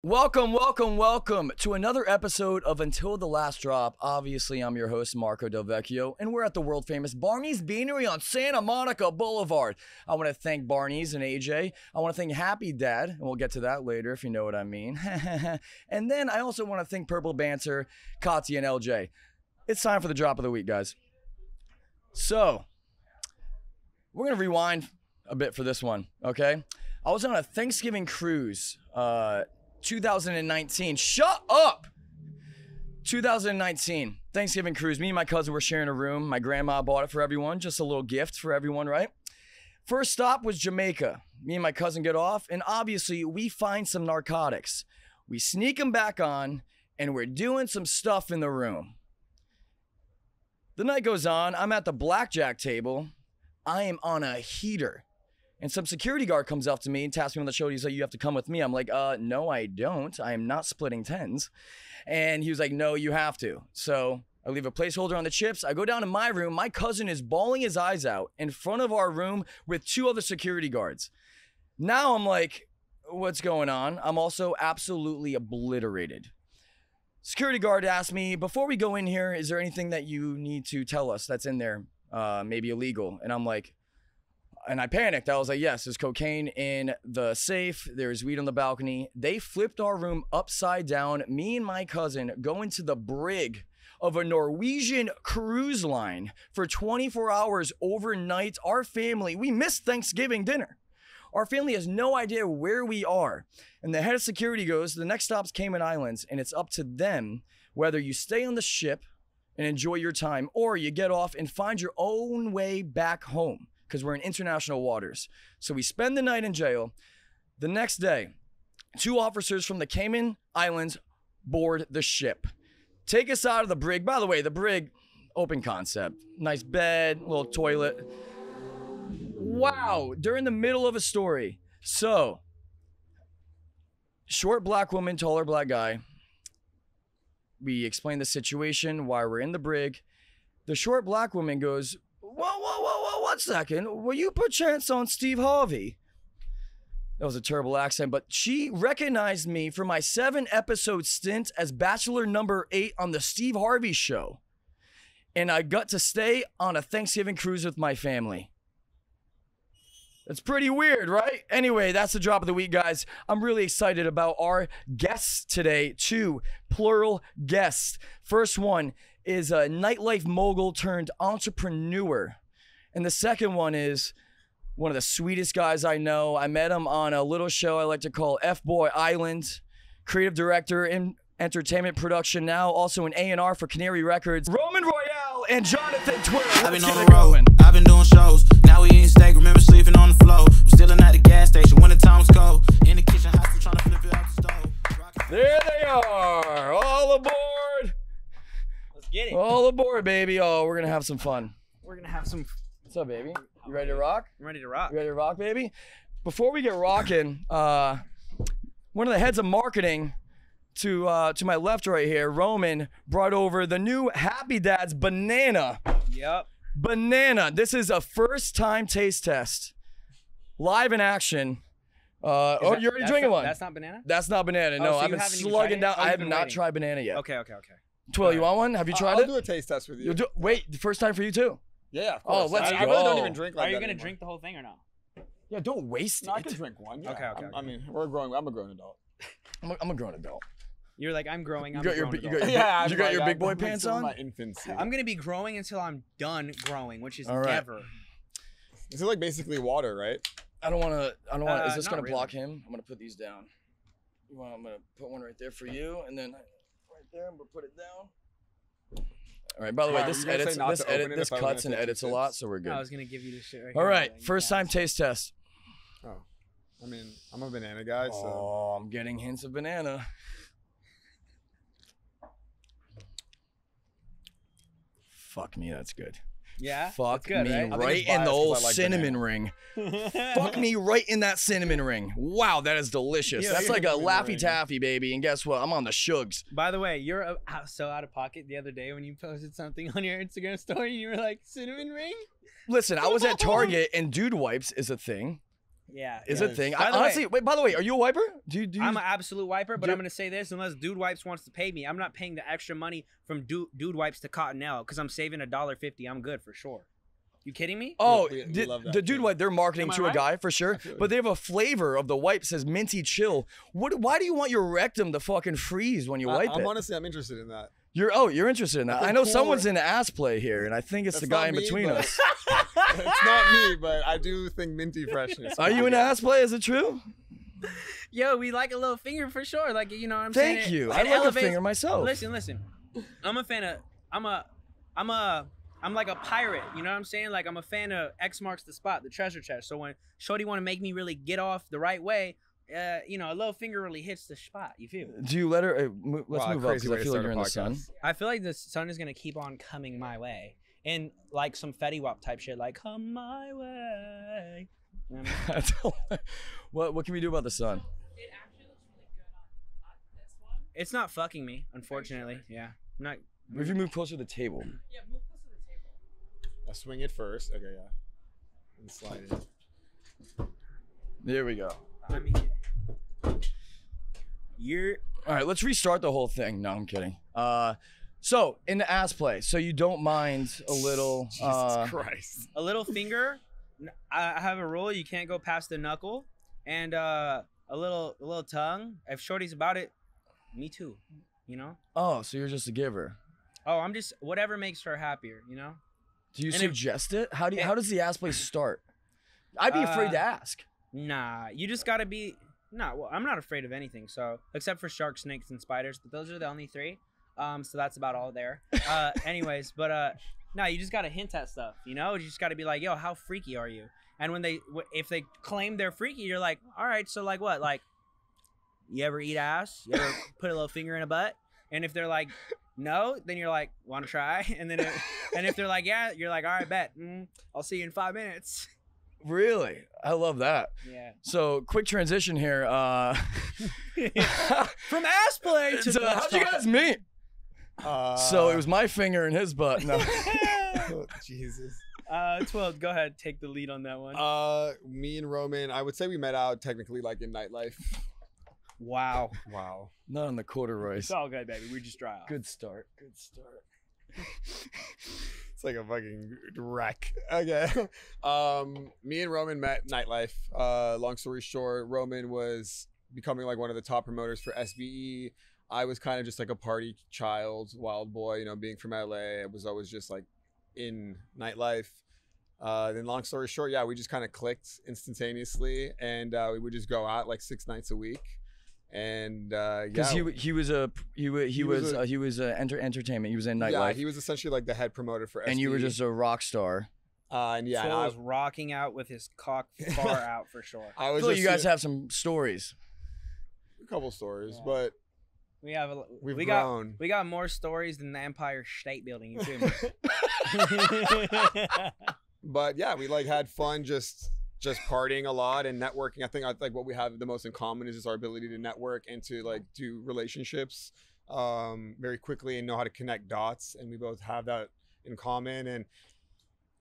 Welcome, welcome, welcome to another episode of Until the Last Drop. Obviously, I'm your host, Marco DelVecchio, and we're at the world-famous Barney's Beanery on Santa Monica Boulevard. I want to thank Barney's and AJ. I want to thank Happy Dad, and we'll get to that later if you know what I mean. And then I also want to thank Purple Banter, Katya, and LJ. It's time for the drop of the week, guys. So, we're going to rewind a bit for this one, okay? I was on a Thanksgiving cruise, 2019. Shut up! 2019 Thanksgiving cruise. Me and my cousin were sharing a room. My grandma bought it for everyone. Just a little gift for everyone, right? First stop was Jamaica. Me and my cousin get off, and obviously we find some narcotics. We sneak them back on, and we're doing some stuff in the room. The night goes on. I'm at the blackjack table. I am on a heater. And some security guard comes up to me and taps me on the shoulder. He's like, you have to come with me. I'm like, no, I don't. I am not splitting tens. And he was like, no, you have to. So I leave a placeholder on the chips. I go down to my room. My cousin is bawling his eyes out in front of our room with two other security guards. Now I'm like, what's going on? I'm also absolutely obliterated. Security guard asked me, before we go in here, is there anything that you need to tell us that's in there, maybe illegal? And I'm like, and I panicked. I was like, yes, there's cocaine in the safe. There's weed on the balcony. They flipped our room upside down. Me and my cousin go into the brig of a Norwegian cruise line for 24 hours overnight. Our family, we missed Thanksgiving dinner. Our family has no idea where we are. And the head of security goes, the next stop's Cayman Islands, and it's up to them whether you stay on the ship and enjoy your time or you get off and find your own way back home, because we're in international waters. So we spend the night in jail. The next day, two officers from the Cayman Islands board the ship. Take us out of the brig. By the way, the brig, open concept. Nice bed, little toilet. Wow, they're in the middle of a story. So, short black woman, taller black guy. We explain the situation, why we're in the brig. The short black woman goes, whoa, 1 second. Will you put chance on Steve Harvey? That was a terrible accent, but she recognized me for my 7-episode stint as Bachelor number 8 on the Steve Harvey show. And I got to stay on a Thanksgiving cruise with my family. It's pretty weird, right? Anyway, that's the drop of the week, guys. I'm really excited about our guests today. 2 plural guests. First one is a nightlife mogul turned entrepreneur. And the second one is one of the sweetest guys I know. I met him on a little show I like to call F-Boy Island. Creative director in entertainment production now. Also an A&R for Canary Records. Royale and Jonathan Tuil. I've been on the road. I've been doing shows. Now we eating steak. Remember sleeping on the floor. We're still at the gas station when the time was cold. In the kitchen, hot trying to flip it out the stove. There they are. All aboard. Let's get it. All aboard, baby. Oh, we're going to have some fun. We're going to have some... What's up, baby? You ready to rock? I'm ready to rock. You ready to rock, baby? Before we get rocking, one of the heads of marketing to my left right here, Roman, brought over the new Happy Dad's Banana. Yep. Banana. This is a first-time taste test. Live in action. Oh, you're already drinking one. That's not banana? That's not banana. No, so I've been slugging down. I have not waiting. tried banana yet. Okay. Tuil, you want one? Have you tried I'll it? do a taste test with you. You'll do. Wait, the first time for you too. Yeah, of Oh, course. let's I go. really don't even drink like Are you that going to anymore. drink the whole thing or no? Yeah, don't waste No, I it. can drink one. Yeah. Okay. I mean, I'm a grown adult. I'm a grown adult. You're like, I'm growing. You I'm got a your grown you adult. got your, Yeah, you got your big boy I'm pants still in on. my infancy. I'm going to be growing until I'm done growing, which is All right. never. This is like basically water, right? I don't want to. Is this not gonna really. block him? I'm gonna put these down. I'm gonna put one right there for you, and then right there, I'm gonna put it down. All right. By the way, Alright, this were you gonna say not to open it this if I was cuts gonna and take edits a 2 lot, sips? so we're good. I was going to give you this shit right All here. right, but first time taste test. Oh, I mean, I'm a banana guy, so. Oh, I'm getting hints of banana. Fuck me, that's good. Yeah? Fuck That's good, me right? right it's in the biased old 'cause I like cinnamon banana. ring. Fuck me right in that cinnamon ring. Wow, that is delicious. Yeah, That's yeah, like a cinnamon Laffy ring. Taffy, baby. And guess what? I'm on the shugs. By the way, you're so out of pocket the other day when you posted something on your Instagram story and you were like, cinnamon ring? Listen, I was at Target and dude wipes is a thing. Yeah. Is yeah. a thing. By the way- Honestly, wait. By the way, are you a wiper? Do you? I'm an absolute wiper, but Do- I'm gonna say this: unless Dude Wipes wants to pay me, I'm not paying the extra money from Dude Wipes to Cottonelle because I'm saving $1.50. I'm good for sure. You kidding me? Oh, We love that the dude too. wipe. They're marketing Am I to a right? guy for sure, feel but they have a flavor of the wipe says minty chill. Why do you want your rectum to fucking freeze when you wipe it? I'm interested in that. You're interested in that. I think know cool- someone's into ass play here, and I think it's the That's guy not in me, between but- us. It's not me, but I do think minty freshness. Are you into ass play? Is it true? Yo, we like a little finger for sure. Like you know what I'm saying? Thank you. It I like a elevates- finger myself. Listen. I'm a fan of. I'm like a pirate. You know what I'm saying? Like I'm a fan of X marks the spot, the treasure chest. So when Shorty want to make me really get off the right way, you know, a little finger really hits the spot. You feel? Do you let her? Let's Wow, move up crazy because way I to feel like start you're a in the sun. podcast. I feel like the sun is gonna keep on coming my way, and like some Fetty Wap type shit, like come my way. You know what I mean? What can we do about the sun? It actually looks really good on this one. It's not fucking me, unfortunately. Yeah, I'm not. If you move closer to the table. Yeah, move close to the table. I'll swing it first. Okay, yeah. And slide it. There we go. I mean, you're All right, let's restart the whole thing. No, I'm kidding. So in the ass play, so you don't mind a little. Jesus Christ. a little finger. I have a rule: you can't go past the knuckle, and a little tongue. If Shorty's about it, me too. You know. Oh, so you're just a giver. Oh, I'm just whatever makes her happier. You know. Do you And if- suggest it? How does the ass play start? I'd be afraid to ask. Nah, you just gotta be. Nah, well, I'm not afraid of anything. So except for sharks, snakes, and spiders, but those are the only three. So that's about all there. Anyways, but no, you just gotta hint at stuff. You know, you just gotta be like, yo, how freaky are you? And when if they claim they're freaky, you're like, all right, so like what? Like, you ever eat ass? You ever put a little finger in a butt? And if they're like, no, then you're like, want to try? And then, and if they're like, yeah, you're like, all right, bet. I'll see you in 5 minutes. Really? I love that. Yeah. So quick transition here. From ass play to So how'd you guys meet? So it was my finger in his butt. No. Oh, Jesus. Tuil, go ahead, take the lead on that one. Me and Roman, I would say we met out technically like in Nightlife. Wow. Wow. Not on the corduroys. It's all good, baby. We just dry off. Good start. Good start. It's like a fucking wreck. Okay. Me and Roman met Nightlife. Long story short, Roman was becoming like one of the top promoters for SBE. I was kind of just like a party child, wild boy, you know, being from LA. I was always just like in Nightlife. Then long story short, yeah, we just kind of clicked instantaneously, and we would just go out like 6 nights a week. And Because yeah, he was entertainment. He was in Nightlife. yeah, he was essentially like the head promoter for SBE. and you were just a rock star. and yeah, and Tuil I, was rocking out with his cock far out for sure. I I was feel like just you guys have some stories. a couple stories, Yeah. but We have we've we grown. got more stories than the Empire State Building. You feel me? But yeah, we like had fun just partying a lot and networking. I think what we have the most in common is just our ability to network and to like do relationships very quickly and know how to connect dots. And we both have that in common, and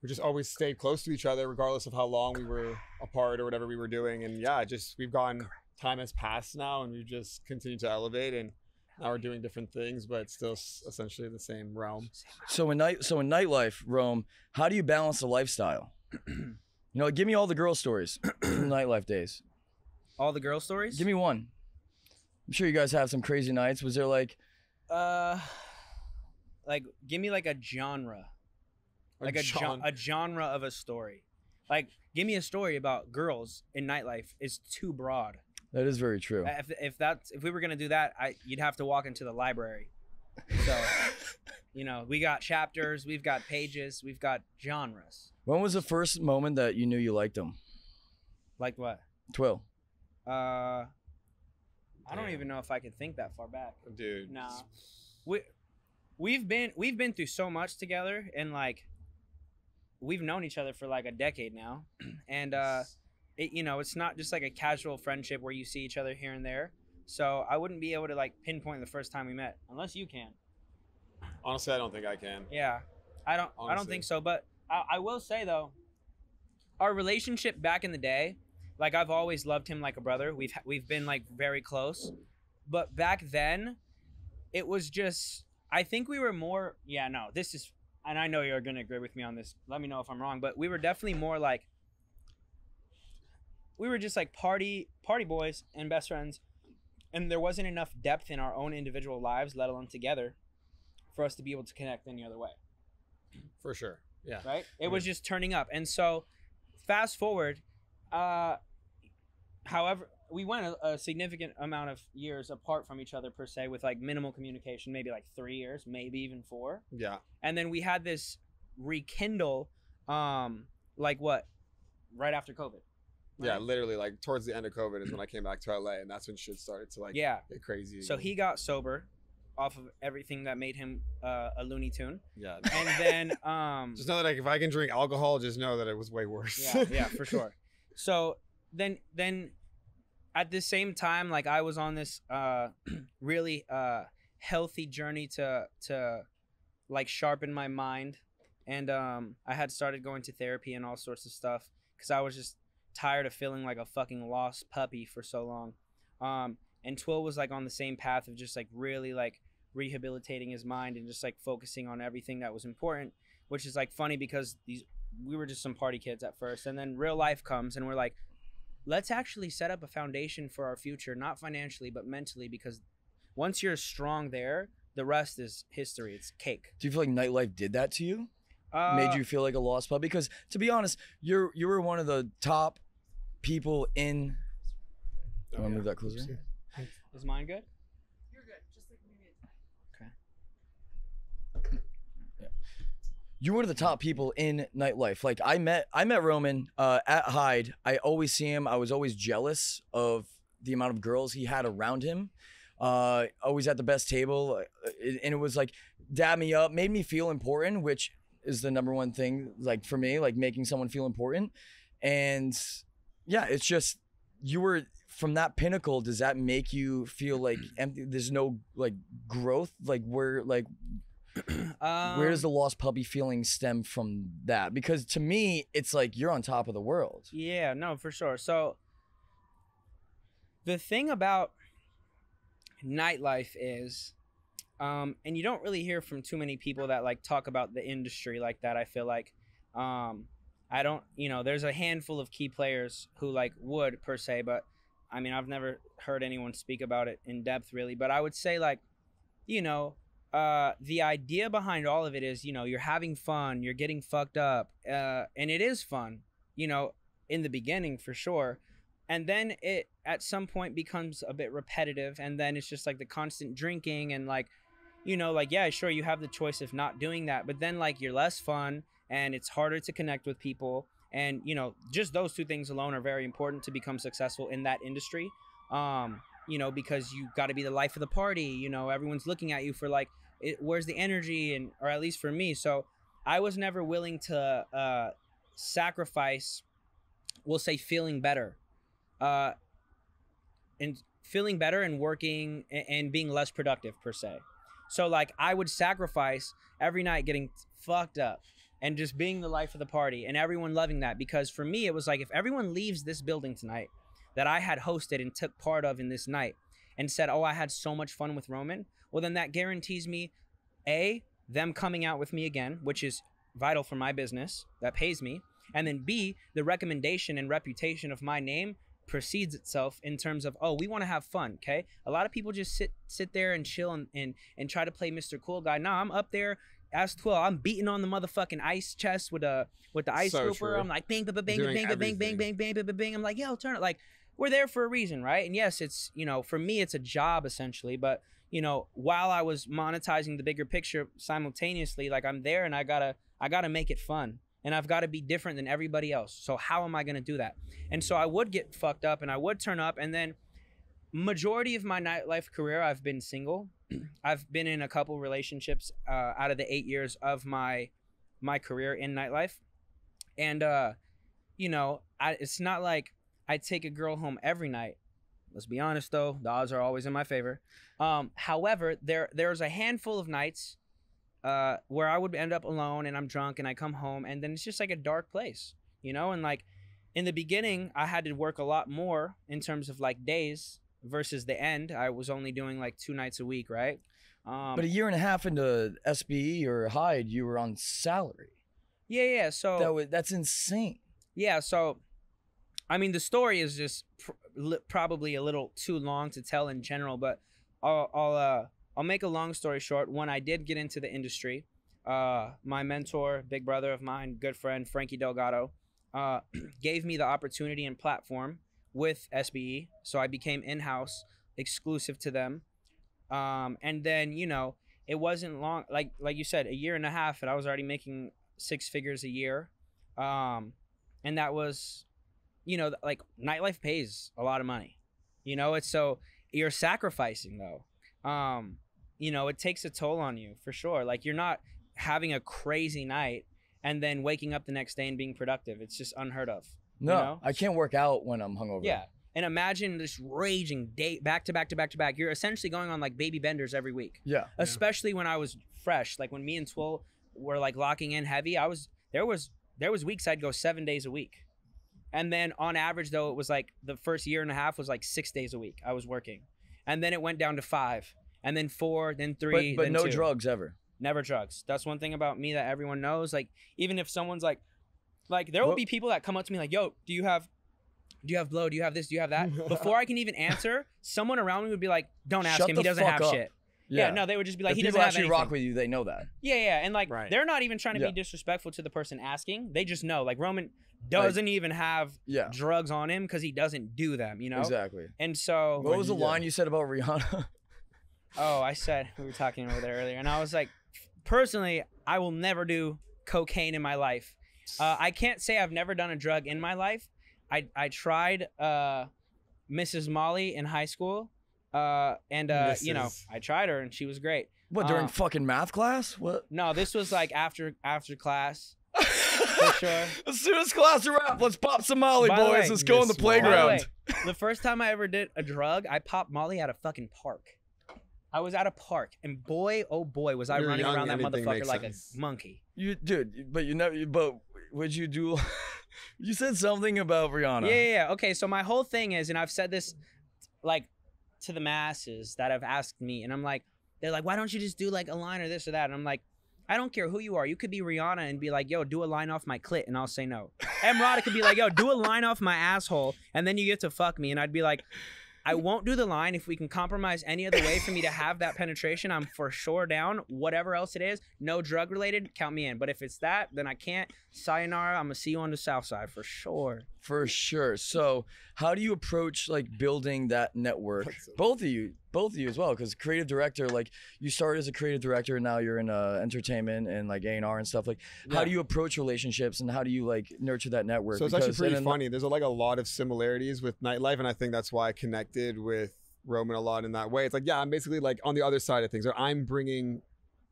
we just always stayed close to each other regardless of how long we were apart or whatever we were doing. And yeah, we've gone, time has passed now, and we've just continued to elevate, and now we're doing different things, but still essentially the same realm. So in Nightlife, Rome, how do you balance the lifestyle? You know, give me all the girl stories from the Nightlife days. All the girl stories? Give me one. I'm sure you guys have some crazy nights. Was there like give me like a genre. Like a genre of a story. Like, give me a story about girls in Nightlife is too broad. that is very true. If we were gonna do that, you'd have to walk into the library. So, you know, we got chapters, we've got pages, we've got genres. When was the first moment that you knew you liked him? Like what? Tuil. I don't even know if I could think that far back. Dude. Nah. We've been through so much together, and like we've known each other for like a decade now, and it's not just like a casual friendship where you see each other here and there. So I wouldn't be able to like pinpoint the first time we met, unless you can. Honestly, I don't think I can. Yeah, I don't Honestly. think so. But I will say though, our relationship back in the day like I've always loved him like a brother. We've been like very close, but back then, it was just I think we were more. Yeah, no, this is, and I know you're gonna agree with me on this. Let me know if I'm wrong, but we were definitely more like we were just like party boys and best friends, and there wasn't enough depth in our own individual lives, let alone together, for us to be able to connect any other way. For sure. Yeah. Right? It was just turning up. And so fast forward, however, we went a significant amount of years apart from each other per se, with like minimal communication, maybe like 3 years, maybe even 4. Yeah. And then we had this rekindle, like what? Right after COVID. Yeah, right? literally like towards the end of COVID is when I came back to LA, and that's when shit started to like Yeah. get crazy. So again. he got sober off of everything that made him a Looney Tune. Yeah. And then Just know that like if I can drink alcohol, just know that it was way worse. yeah, for sure. So then at the same time, like I was on this really healthy journey to like sharpen my mind, and I had started going to therapy and all sorts of stuff because I was just tired of feeling like a fucking lost puppy for so long. And Tuil was like on the same path of just like really like rehabilitating his mind and just like focusing on everything that was important, which is like funny because we were just some party kids at first, and then real life comes and we're like, let's actually set up a foundation for our future, not financially but mentally, because once you're strong there, the rest is history. It's cake. Do you feel like Nightlife did that to you? Made you feel like a lost puppy? Because to be honest, you were one of the top people in. You want to move that closer? Is mine good? You're good. Just like maybe it's You were one of the top people in Nightlife. Like I met Roman at Hyde. I always see him. I was always jealous of the amount of girls he had around him. Always at the best table, and it was like dab me up, made me feel important, which is the number one thing. Like for me, like making someone feel important. And yeah, it's just you were from that pinnacle. Does that make you feel like empty? There's no like growth. Like where does the lost puppy feeling stem from that? Because to me, it's like you're on top of the world. Yeah, no, for sure. So the thing about Nightlife is, and you don't really hear from too many people that like talk about the industry like that. I feel like, I don't, there's a handful of key players who like would per se, but I mean, I've never heard anyone speak about it in depth really. But I would say like, the idea behind all of it is, you're having fun, you're getting fucked up, and it is fun, in the beginning for sure. And then it at some point becomes a bit repetitive, and then it's just like the constant drinking and like, yeah, sure, you have the choice of not doing that, but then like you're less fun and it's harder to connect with people. And, just those two things alone are very important to become successful in that industry. Because you got to be the life of the party, everyone's looking at you for like, where's the energy, and or at least for me. So I was never willing to sacrifice, we'll say, feeling better, and working and being less productive per se. So like I would sacrifice every night getting fucked up and just being the life of the party and everyone loving that, because for me it was like, if everyone leaves this building tonight that I had hosted and took part of in this night and said, oh, I had so much fun with Roman, well then that guarantees me A, them coming out with me again, which is vital for my business, that pays me, and then B, the recommendation and reputation of my name precedes itself in terms of, oh, we want to have fun. Okay, a lot of people just sit there and chill and try to play Mr. Cool Guy. Nah, I'm up there as Tuil. I'm beating on the motherfucking ice chest with the ice So scooper. true. I'm like bang bang bang Doing bang bang bang bang everything. bang bang bang bang. I'm like, yo, turn it. Like, we're there for a reason, right? And yes, it's, for me it's a job essentially, but while I was monetizing the bigger picture simultaneously, like I'm there and I gotta make it fun. And I've got to be different than everybody else. So how am I going to do that? And so I would get fucked up and I would turn up. And then majority of my Nightlife career, I've been single. I've been in a couple relationships out of the 8 years of my career in Nightlife. And, it's not like I take a girl home every night. Let's be honest, though. The odds are always in my favor. However, there's a handful of nights where I would end up alone and I'm drunk and I come home and then it's just like a dark place, and like in the beginning, I had to work a lot more in terms of like days versus the end. I was only doing like 2 nights a week, right? But a year and a half into SBE or Hyde, you were on salary. Yeah. So That's insane. yeah. So, I mean, the story is just probably a little too long to tell in general, but I'll make a long story short. When I did get into the industry, my mentor, big brother of mine, good friend, Frankie Delgado, gave me the opportunity and platform with SBE. So I became in-house, exclusive to them. And then, you know, it wasn't long, like you said, a year and a half, and I was already making 6 figures a year. And that was, you know, like nightlife pays a lot of money, you know, it's so you're sacrificing though. You know, it takes a toll on you for sure. Like you're not having a crazy night and then waking up the next day and being productive. It's just unheard of. No, you know? I can't work out when I'm hungover. Yeah. And imagine this raging day back to back to back to back. You're essentially going on like baby benders every week. Yeah. Especially when I was fresh. Like when me and Tuil were like locking in heavy, there was weeks I'd go 7 days a week. And then on average though, it was like the first year and a half was like 6 days a week I was working. And then it went down to 5, and then 4, then 3, But then no 2. drugs ever. Never drugs. That's one thing about me that everyone knows. Like even if someone's like there will be people that come up to me like, yo, do you have blow? Do you have this? Do you have that? Before I can even answer, someone around me would be like, don't ask Shut him. the He doesn't fuck have up. shit. Yeah, no, they would just be like, If he people doesn't have actually anything. rock with you, they know that. Yeah, and like Right. they're not even trying to Yeah. be disrespectful to the person asking. They just know. Like Roman doesn't even have Yeah. drugs on him because he doesn't do them, you know? Exactly. And so What was the line you said about Rihanna? oh, I said we were talking over there earlier, and I was like, personally, I will never do cocaine in my life. I can't say I've never done a drug in my life. I tried Mrs. Molly in high school, and you know, I tried her and she was great. What, during fucking math class? What? No, this was like after class. For sure. As soon as class are up, let's pop some Molly, By the boys. way, Let's go on the Miss Molly. By the playground. way, the first time I ever did a drug, I popped Molly at a fucking park. I was at a park, and boy, oh boy, was I You're running young, around that anything motherfucker makes like sense. a monkey. You, dude, but you never. But would you do? You said something about Rihanna. Yeah. Okay, so my whole thing is, and I've said this, like, to the masses that have asked me, and I'm like, they're like, why don't you just do like a line or this or that? And I'm like, I don't care who you are. You could be Rihanna and be like, yo, do a line off my clit, and I'll say no. Emrata could be like, yo, do a line off my asshole, and then you get to fuck me, and I'd be like, I won't do the line. If we can compromise any other way for me to have that penetration, I'm for sure down. Whatever else it is, no drug related, count me in. But if it's that, then I can't. Sayonara, I'm gonna see you on the south side for sure. For sure. So, how do you approach like building that network? Both of you as well, because creative director, like you started as a creative director, and now you're in entertainment and like A&R and stuff. Like, how do you approach relationships, and how do you like nurture that network? So it's actually Because- pretty and then- funny. There's like a lot of similarities with Nightlife, and I think that's why I connected with Roman a lot in that way. It's like, yeah, I'm basically like on the other side of things. Or I'm bringing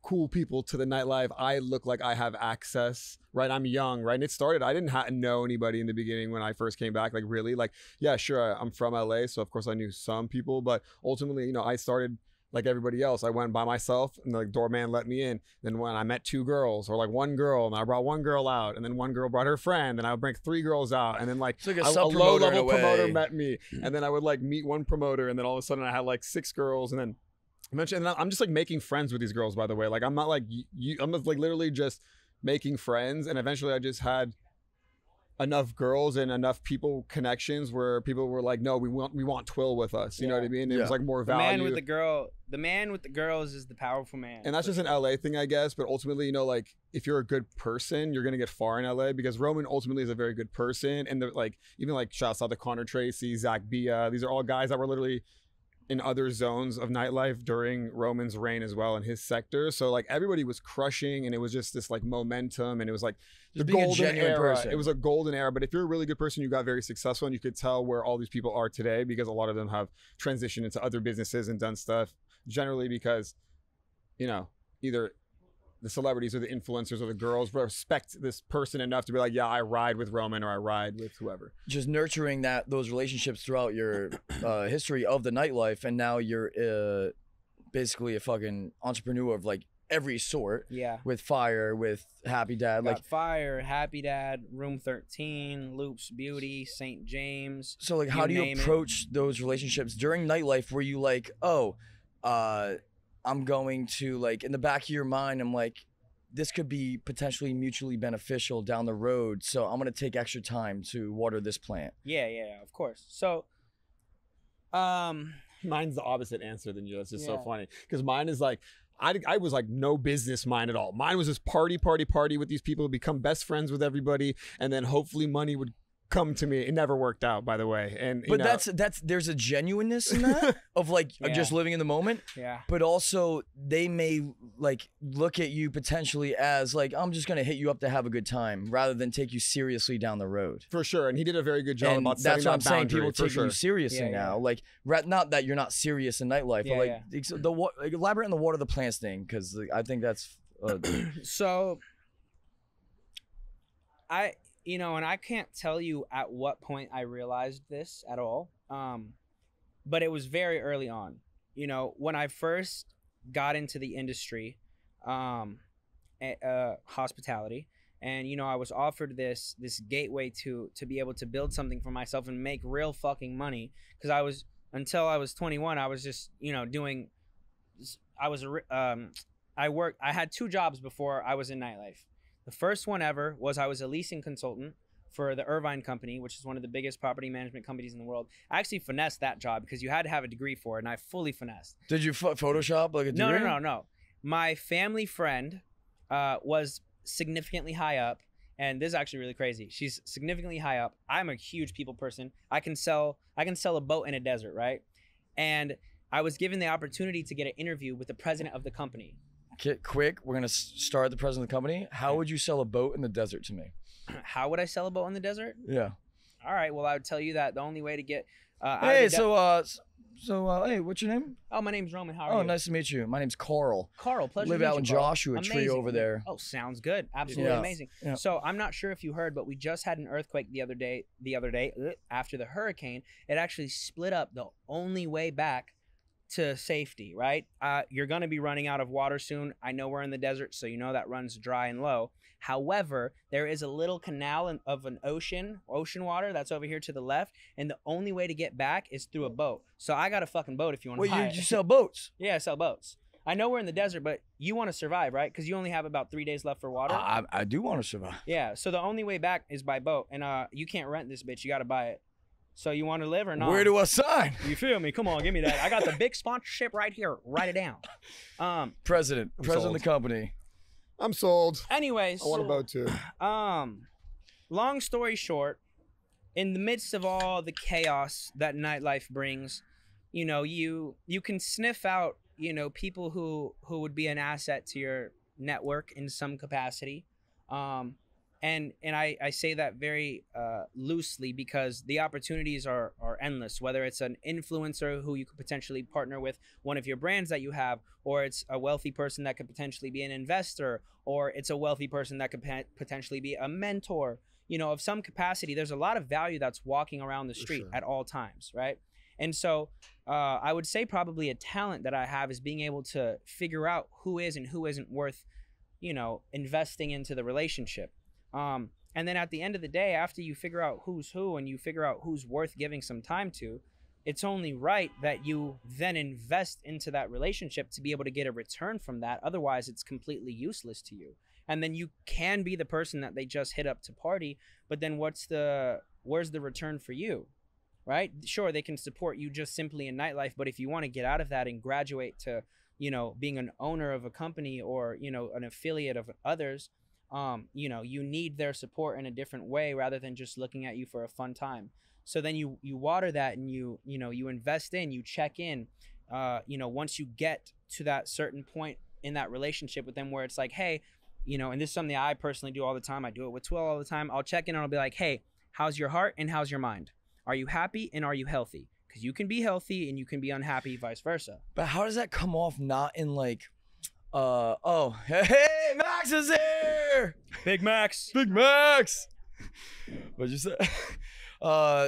cool people to the nightlife. I look like I have access, right? I'm young, right? And it started, I didn't know anybody in the beginning when I first came back. Like really, like, yeah, sure, I'm from LA, so of course I knew some people, but ultimately, you know, I started like everybody else. I went by myself, and the doorman let me in. Then when I met 2 girls, or like 1 girl, and I brought 1 girl out, and then 1 girl brought her friend, and I would bring 3 girls out, and then like, It's like a a sub-promoter low in a level way. promoter met me, and then I would like meet 1 promoter, and then all of a sudden I had like 6 girls, and then eventually, and I'm just like making friends with these girls, by the way. Like I'm not like I'm just like literally just making friends, and eventually I just had enough girls and enough people connections where people were like, no, we want Tuil with us. You know what I mean? It was like more The value. man with the girls is the powerful man. And that's just an LA thing, I guess. But ultimately, you know, like if you're a good person, you're gonna get far in LA, because Roman ultimately is a very good person. And they're like, even like shouts out to Connor Tracy, Zach Bia. These are all guys that were literally in other zones of nightlife during Roman's reign as well in his sector. So like everybody was crushing, and it was just this like momentum, and it was like the being a golden genuine era. person. It was a golden era. But if you're a really good person, you got very successful, and you could tell where all these people are today, because a lot of them have transitioned into other businesses and done stuff, generally because, you know, either the celebrities or the influencers or the girls respect this person enough to be like, yeah, I ride with Roman, or I ride with whoever. Just nurturing those relationships throughout your history of the nightlife, and now you're basically a fucking entrepreneur of like every sort. Yeah. With Fire, with Happy Dad, Got like Fire, Happy Dad, Room 13, Loops Beauty, St. James. so. Like, how do you name it. approach those relationships during nightlife? Were you like, oh, I'm going to like in the back of your mind, I'm like, this could be potentially mutually beneficial down the road, so I'm gonna take extra time to water this plant. Yeah, of course. So, Mine's the opposite answer than you. That's just so Yeah. funny because mine is like I was like no business mind at all. Mine was just party with these people, become best friends with everybody, and then hopefully money would come to me. It never worked out, by the way. And you But know, that's there's a genuineness in that of like Yeah. just living in the moment. yeah. But also they may like look at you potentially as like, I'm just gonna hit you up to have a good time rather than take you seriously down the road. for sure. And he did a very good job And about that's setting what I'm that saying. boundary, People for taking sure. you seriously Yeah, now. yeah. Like, not that you're not serious in nightlife, Yeah, but like like, elaborate on the water the plants thing because like, I think that's So, and I can't tell you at what point I realized this at all. But it was very early on. When I first got into the industry, hospitality, and I was offered this gateway to be able to build something for myself and make real fucking money because until I was 21, I was just doing. I had 2 jobs before I was in nightlife. The first one ever was I was a leasing consultant for the Irvine Company, which is one of the biggest property management companies in the world. I actually finessed that job because you had to have a degree for it, and I fully finessed. Did you Photoshop like a degree? No. My family friend was significantly high up, and this is actually really crazy. She's significantly high up. I'm a huge people person. I can sell a boat in a desert, right? And I was given the opportunity to get an interview with the president of the company. Quick, we're gonna start the president of the company. How would you sell a boat in the desert to me? How would I sell a boat in the desert? Yeah. All right. Well, I would tell you that the only way to get. Hey, hey, what's your name? Oh, my name's Roman. How are Oh, you? nice to meet you. My name's Carl. Carl, pleasure Live to meet out you, in Carl. Joshua Tree Amazing. over there. Oh, sounds good. Absolutely Yeah. amazing. Yeah. So I'm not sure if you heard, but we just had an earthquake the other day after the hurricane. It actually split up the only way back to safety, right? You're going to be running out of water soon. I know we're in the desert, so that runs dry and low. However, there is a little canal of an ocean water that's over here to the left, and the only way to get back is through a boat. So I got a fucking boat if you want to buy Wait, it. you sell boats? Yeah, I sell boats. I know we're in the desert, but you want to survive, right? Because you only have about 3 days left for water. I do want to survive. Yeah, so the only way back is by boat, and you can't rent this bitch. You got to buy it. So you want to live or not? Where do I sign? You feel me? Come on, give me that. I got the big sponsorship right here. Write it down. President of sold. the company. I'm sold. Anyways, I want a boat too. long story short, in the midst of all the chaos that nightlife brings, you can sniff out, people who would be an asset to your network in some capacity. And I say that very loosely because the opportunities are endless, whether it's an influencer who you could potentially partner with one of your brands that you have, or it's a wealthy person that could potentially be an investor, or it's a wealthy person that could potentially be a mentor, of some capacity. There's a lot of value that's walking around the street at all times, right? And so I would say probably a talent that I have is being able to figure out who is and who isn't worth, investing into the relationship. And then at the end of the day, after you figure out who's who and you figure out who's worth giving some time to, it's only right that you then invest into that relationship to be able to get a return from that. Otherwise, it's completely useless to you. And then you can be the person that they just hit up to party, but then where's the return for you, right? Sure, they can support you just simply in nightlife, but if you want to get out of that and graduate to, being an owner of a company or, an affiliate of others, you need their support in a different way rather than just looking at you for a fun time. So then you water that and you invest in, you check in, once you get to that certain point in that relationship with them where it's like, hey, and this is something I personally do all the time. I do it with Tuil all the time. I'll check in and I'll be like, hey, how's your heart and how's your mind? Are you happy and are you healthy? Because you can be healthy and you can be unhappy, vice versa. But how does that come off not in like, hey, Max is here! Big Max. Big Max! What'd you say?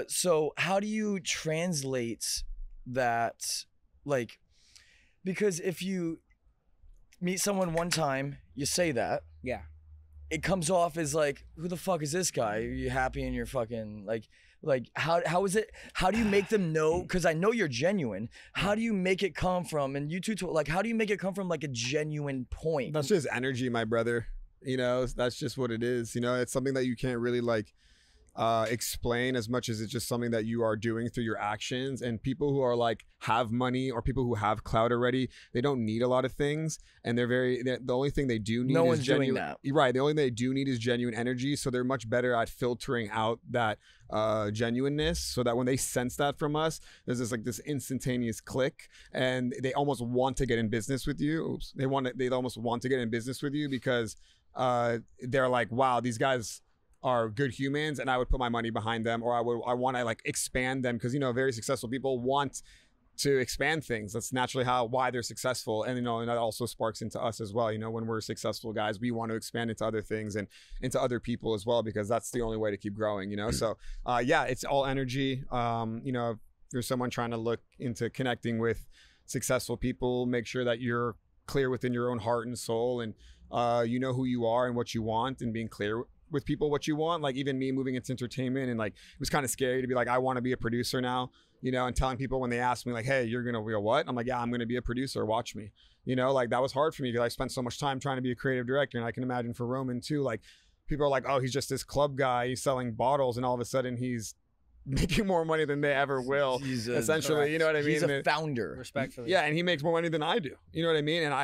So how do you translate that, like, because if you meet someone one time, you say that. Yeah. It comes off as like, who the fuck is this guy? Are you happy and you're fucking like how is it? How do you make them know? Because I know you're genuine. How do you make it come from? And you two, like, how do you make it come from like a genuine point? That's just energy, my brother. You know, that's just what it is. You know, it's something that you can't really like explain as much as it's just something that you are doing through your actions. And people who are like have money or people who have clout already, they don't need a lot of things, and the only thing they do need No is one's doing genuine. that. Right, the only thing they do need is genuine energy. So they're much better at filtering out that genuineness, so that when they sense that from us, there's this instantaneous click, and they almost want to get in business with you. They almost want to get in business with you because they're like, wow, these guys are good humans, and I would put my money behind them, or I want to like expand them, because, you know, very successful people want to expand things. That's naturally why they're successful. And, you know, and that also sparks into us as well. You know, when we're successful guys, we want to expand into other things and into other people as well, because that's the only way to keep growing, you know? So yeah, it's all energy. You know, if you're someone trying to look into connecting with successful people, make sure that you're clear within your own heart and soul, and you know who you are and what you want, and being clear with people what you want. Like, even me moving into entertainment, and like, it was kind of scary to be like, I want to be a producer now, you know, and telling people when they ask me like, hey, you're gonna be a what? I'm like, yeah, I'm gonna be a producer, watch me. You know, like, that was hard for me because I spent so much time trying to be a creative director. And I can imagine for Roman too, like, people are like, oh, he's just this club guy, he's selling bottles, and all of a sudden he's making more money than they ever will, essentially. You know what I mean? He's a founder. Respectfully. Yeah, and he makes more money than I do. You know what I mean? And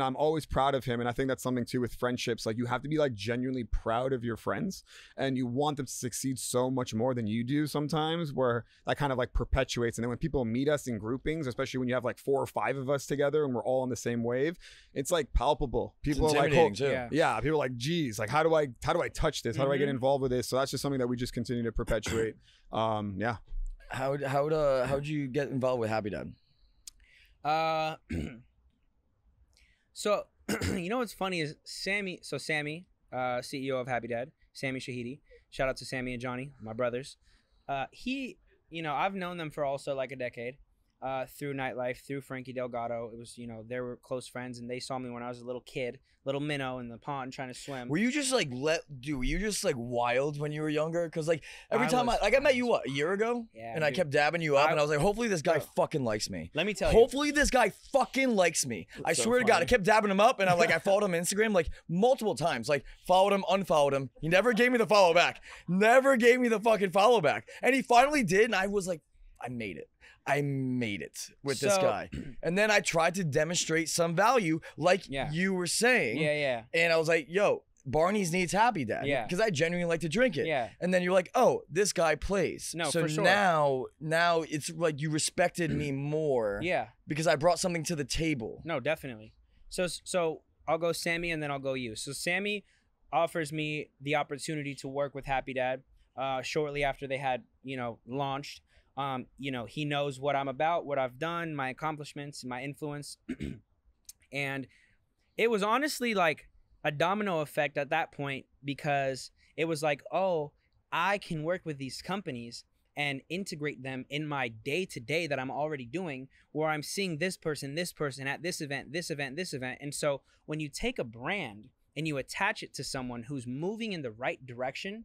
I'm always proud of him. And I think that's something too with friendships. Like, you have to be like genuinely proud of your friends, and you want them to succeed so much more than you do sometimes, where that kind of like perpetuates. And then when people meet us in groupings, especially when you have like 4 or 5 of us together and we're all on the same wave, it's like palpable. People are like, yeah, people are like, geez, like, how do I touch this? How do I get involved with this? So that's just something that we just continue to perpetuate. Yeah. How'd you get involved with Happy Dad? So you know what's funny is Sammy, CEO of Happy Dad, Sammy Shahidi. Shout out to Sammy and Johnny, my brothers. He, you know, I've known them for also like a decade. Through Nightlife, through Frankie Delgado. It was, you know, they were close friends, and they saw me when I was a little kid, little minnow in the pond trying to swim. Were you just like were you just like wild when you were younger? Because like every time I met you a year ago, Yeah, and dude. I kept dabbing you up, and I was like, hopefully this guy fucking likes me. Let me tell you. Hopefully this guy fucking likes me. I swear to God, I kept dabbing him up, and I followed him on Instagram like multiple times, like followed him, unfollowed him. He never gave me the follow back. Never gave me the fucking follow back. And he finally did, and I was like, I made it with this guy. And then I tried to demonstrate some value, like you were saying. Yeah. And I was like, yo, Barney's needs Happy Dad. Yeah. Because I genuinely like to drink it. Yeah. And then you're like, oh, this guy plays. No, so for sure. now it's like you respected me more. Yeah. Because I brought something to the table. No, definitely. So I'll go Sammy, and then I'll go you. So Sammy offers me the opportunity to work with Happy Dad shortly after they had, you know, launched. You know, he knows what I'm about, what I've done, my accomplishments, my influence. And it was honestly like a domino effect at that point, because it was like, oh, I can work with these companies and integrate them in my day-to-day that I'm already doing, where I'm seeing this person at this event. And so when you take a brand and you attach it to someone who's moving in the right direction,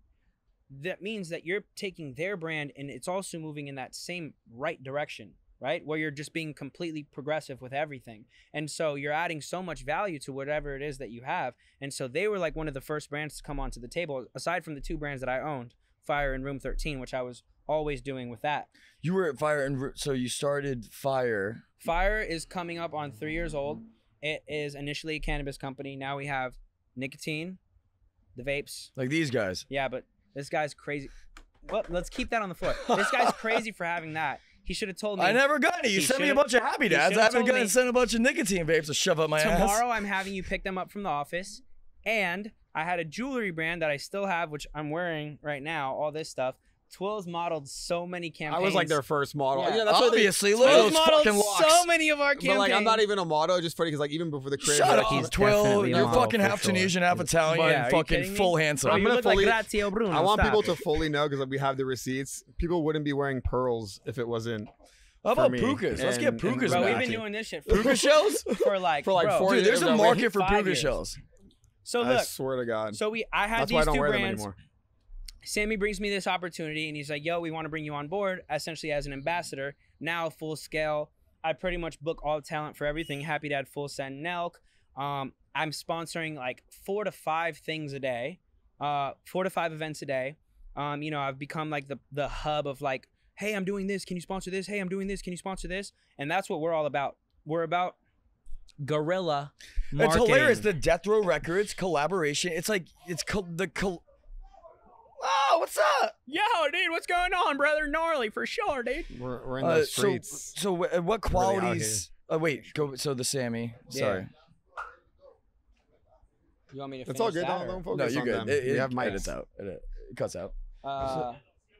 that means that you're taking their brand and it's also moving in that same right direction, right? Where you're just being completely progressive with everything. And so you're adding so much value to whatever it is that you have. And so they were like one of the first brands to come onto the table, aside from the 2 brands that I owned, Fire and Room 13, which I was always doing with that. You were at Fire and so you started Fire. Fire is coming up on 3 years old. It is initially a cannabis company. Now we have nicotine, the vapes. Like these guys. Yeah, but this guy's crazy. Well, let's keep that on the floor. This guy's crazy for having that. He should have told me. I never got any. You sent me a bunch of Happy Dads. I haven't gotten sent a bunch of nicotine vapes to shove up my ass. Tomorrow I'm having you pick them up from the office. And I had a jewelry brand that I still have, which I'm wearing right now, all this stuff. Tuil's modeled so many campaigns. I was like their first model. Yeah. That's obviously. Look at Tuil's those modeled fucking locks. so many of our campaigns. But like, I'm not even a model. Just funny because like even before the creative, Shut like, up, he's Tuil. definitely a You're model fucking for half sure. Tunisian, half Italian, Yeah, are you fucking kidding me? full handsome. Bro, I'm you gonna look like fully- Grazio Bruno. I want Stop people it. to fully know, because like, we have the receipts. People wouldn't be wearing pearls if it wasn't How about me. pukas? Let's get pukas Bro, we've back. been doing this shit Puka shells? for like For like bro. 4 Dude, there's a years, market for 5 puka years. shells. So I look, swear to God. so I had That's why I these don't two wear them brands. anymore. Sammy brings me this opportunity and he's like, yo, we want to bring you on board essentially as an ambassador. Now full scale. I pretty much book all talent for everything. Happy to add full send Nelk. I'm sponsoring like 4 to 5 things a day, 4 to 5 events a day. You know, I've become like the hub of like, hey, I'm doing this. Can you sponsor this? Hey, I'm doing this. Can you sponsor this? And that's what we're all about. We're about guerrilla marketing. It's hilarious. The Death Row Records collaboration. It's like Oh, what's up? Yo, dude, what's going on, brother? Gnarly for sure, dude. We're in the streets. So what Really out qualities? Oh wait, go. So the Sammy. Sorry. You want me to finish It's all good. that, or- Don't No, focus you're on good. them. We have mics. Edits out. It cuts out.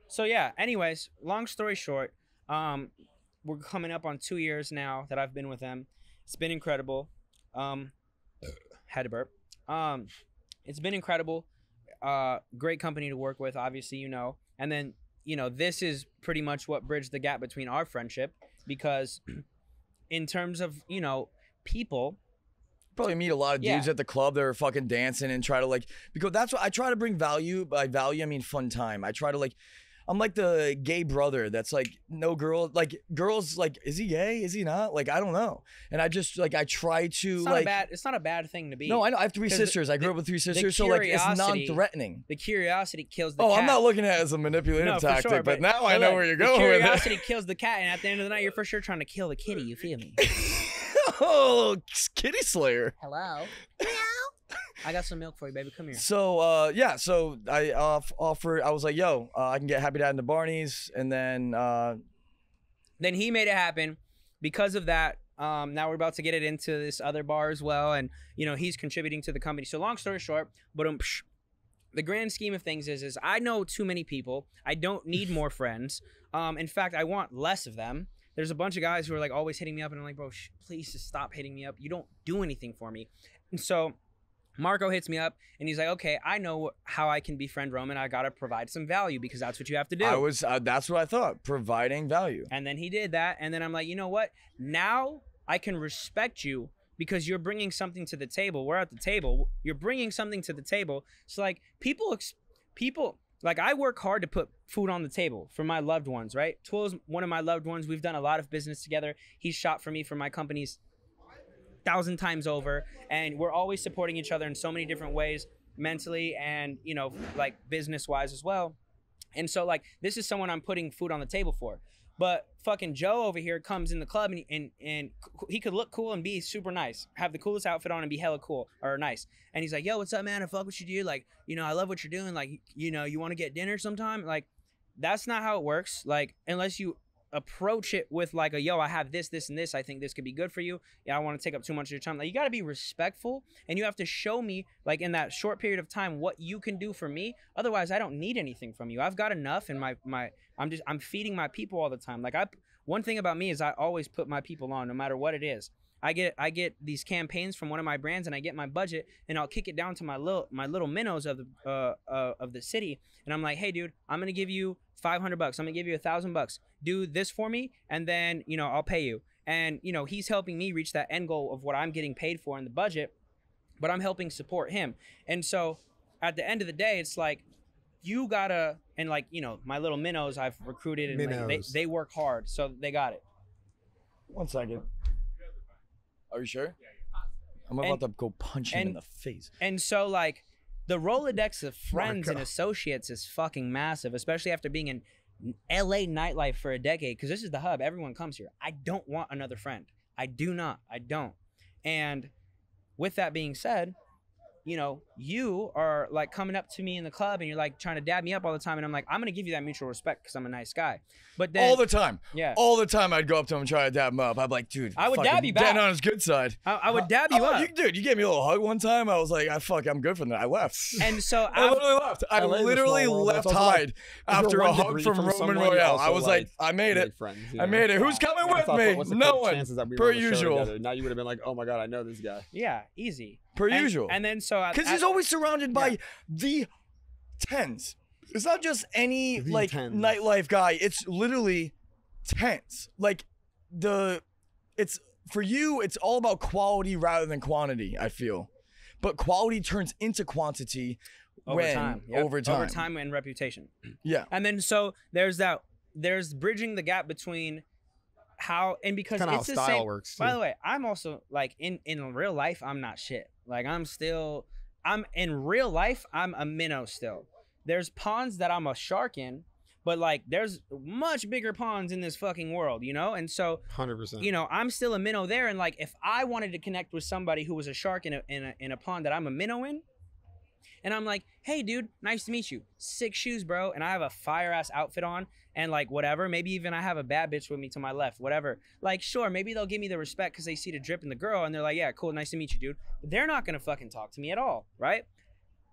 So yeah, anyways, long story short, we're coming up on 2 years now that I've been with them. It's been incredible. Had to burp. It's been incredible. Great company to work with, obviously, you know. And then, you know, this is pretty much what bridged the gap between our friendship, because in terms of, you know, people, Probably meet a lot of dudes Yeah. at the club that are fucking dancing and try to like, because that's what I try to bring value. By value, I mean fun time. I try to like, I'm like the gay brother that's like, no girl, like girls, like, is he gay? Is he not? Like, I don't know. And I just like, I try to it's not a bad thing to be. No, I know. I have 3 'Cause sisters. I grew up with 3 sisters, so like it's curiosity- non-threatening. The curiosity kills the Oh, cat. I'm not looking at it as a manipulative No, for tactic, sure, but now but I know look, where you're the going with curiosity kills the cat, and at the end of the night, you're for sure trying to kill the kitty. You feel me? it. Oh, kitty slayer. Hello. I got some milk for you, baby. Come here. So yeah, so I offered. I was like, "Yo, I can get Happy Dad into Barney's," and then Then he made it happen. Because of that, now we're about to get it into this other bar as well, and you know he's contributing to the company. So long story short, but the grand scheme of things is I know too many people. I don't need more friends. In fact, I want less of them. There's a bunch of guys who are like always hitting me up, and I'm like, bro, please just stop hitting me up. You don't do anything for me. And so Marco hits me up, and he's like, okay, I know how I can befriend Roman. I gotta provide some value because that's what you have to do. I was. That's what I thought. Providing value. And then he did that. And then I'm like, you know what? Now I can respect you because you're bringing something to the table. We're at the table. You're bringing something to the table. So like people, like I work hard to put food on the table for my loved ones, right? Tuil's one of my loved ones. We've done a lot of business together. He's shot for me for my companies 1,000 times over. And we're always supporting each other in so many different ways, mentally and, you know, like business wise as well. And so like, this is someone I'm putting food on the table for. But fucking Joe over here comes in the club and he could look cool and be super nice, have the coolest outfit on and be hella cool or nice. And he's like, yo, what's up, man? I fuck what you do. Like, you know, I love what you're doing. Like, you know, you want to get dinner sometime? Like, that's not how it works. Like, unless you approach it with like a, yo, I have this, this, and this. I think this could be good for you. Yeah, I want to take up too much of your time. Like, you got to be respectful and you have to show me like in that short period of time what you can do for me. Otherwise, I don't need anything from you. I've got enough and I'm feeding my people all the time. Like one thing about me is I always put my people on no matter what it is. I get these campaigns from one of my brands and I get my budget and I'll kick it down to my little minnows of the city. And I'm like, hey dude, I'm going to give you $500. I'm going to give you $1,000. Do this for me. And then, you know, I'll pay you. And, you know, he's helping me reach that end goal of what I'm getting paid for in the budget, but I'm helping support him. And so at the end of the day, it's like, you gotta, and like, you know, my little minnows I've recruited and like, they work hard. So they got it. 1 second. Are you sure? I'm about to go punch him in the face. And so like the Rolodex of friends and associates is fucking massive, especially after being in LA nightlife for a decade, because this is the hub. Everyone comes here. I don't want another friend. I do not. I don't. And with that being said, you know, you are like coming up to me in the club and you're like trying to dab me up all the time. And I'm like, I'm going to give you that mutual respect because I'm a nice guy. But then All the time. Yeah. All the time I'd go up to him and try to dab him up. I'd be like, dude. I would fucking dab you back. Getting on his good side. I would dab you up. Dude, you gave me a little hug one time. I was like, I'm good from that. I left. And so I literally left. I LA is a literally small world. left It's also like, Hyde if you're after a 1 hug degree from from Roman someone, you Royale. also, I was like, I made it. make friends, you I know? made it. Who's coming I with thought, me? what's the No quick one. chances that we Per were on the show usual. together? Now you would have been like, oh my God, I know this guy. yeah, easy. Per usual. And then so Because he's always surrounded by the tens. It's not just any The like tens. nightlife guy. It's literally tens. Like it's for you, it's all about quality rather than quantity, I feel. But quality turns into quantity over time. Yep. Over time. Over time and reputation. Yeah. And then so there's bridging the gap between how, and because Kinda it's how the style same. works, By too. the way, I'm also like in real life, I'm not shit. Like I'm in real life, I'm a minnow still. There's ponds that I'm a shark in, but like there's much bigger ponds in this fucking world, you know? And so 100%. you know, I'm still a minnow there, and like if I wanted to connect with somebody who was a shark in a pond that I'm a minnow in, and I'm like, hey dude, nice to meet you. Sick shoes, bro. And I have a fire ass outfit on and like whatever. Maybe even I have a bad bitch with me to my left, whatever. Like, sure, maybe they'll give me the respect because they see the drip in the girl and they're like, yeah, cool, nice to meet you, dude. But they're not gonna fucking talk to me at all, right?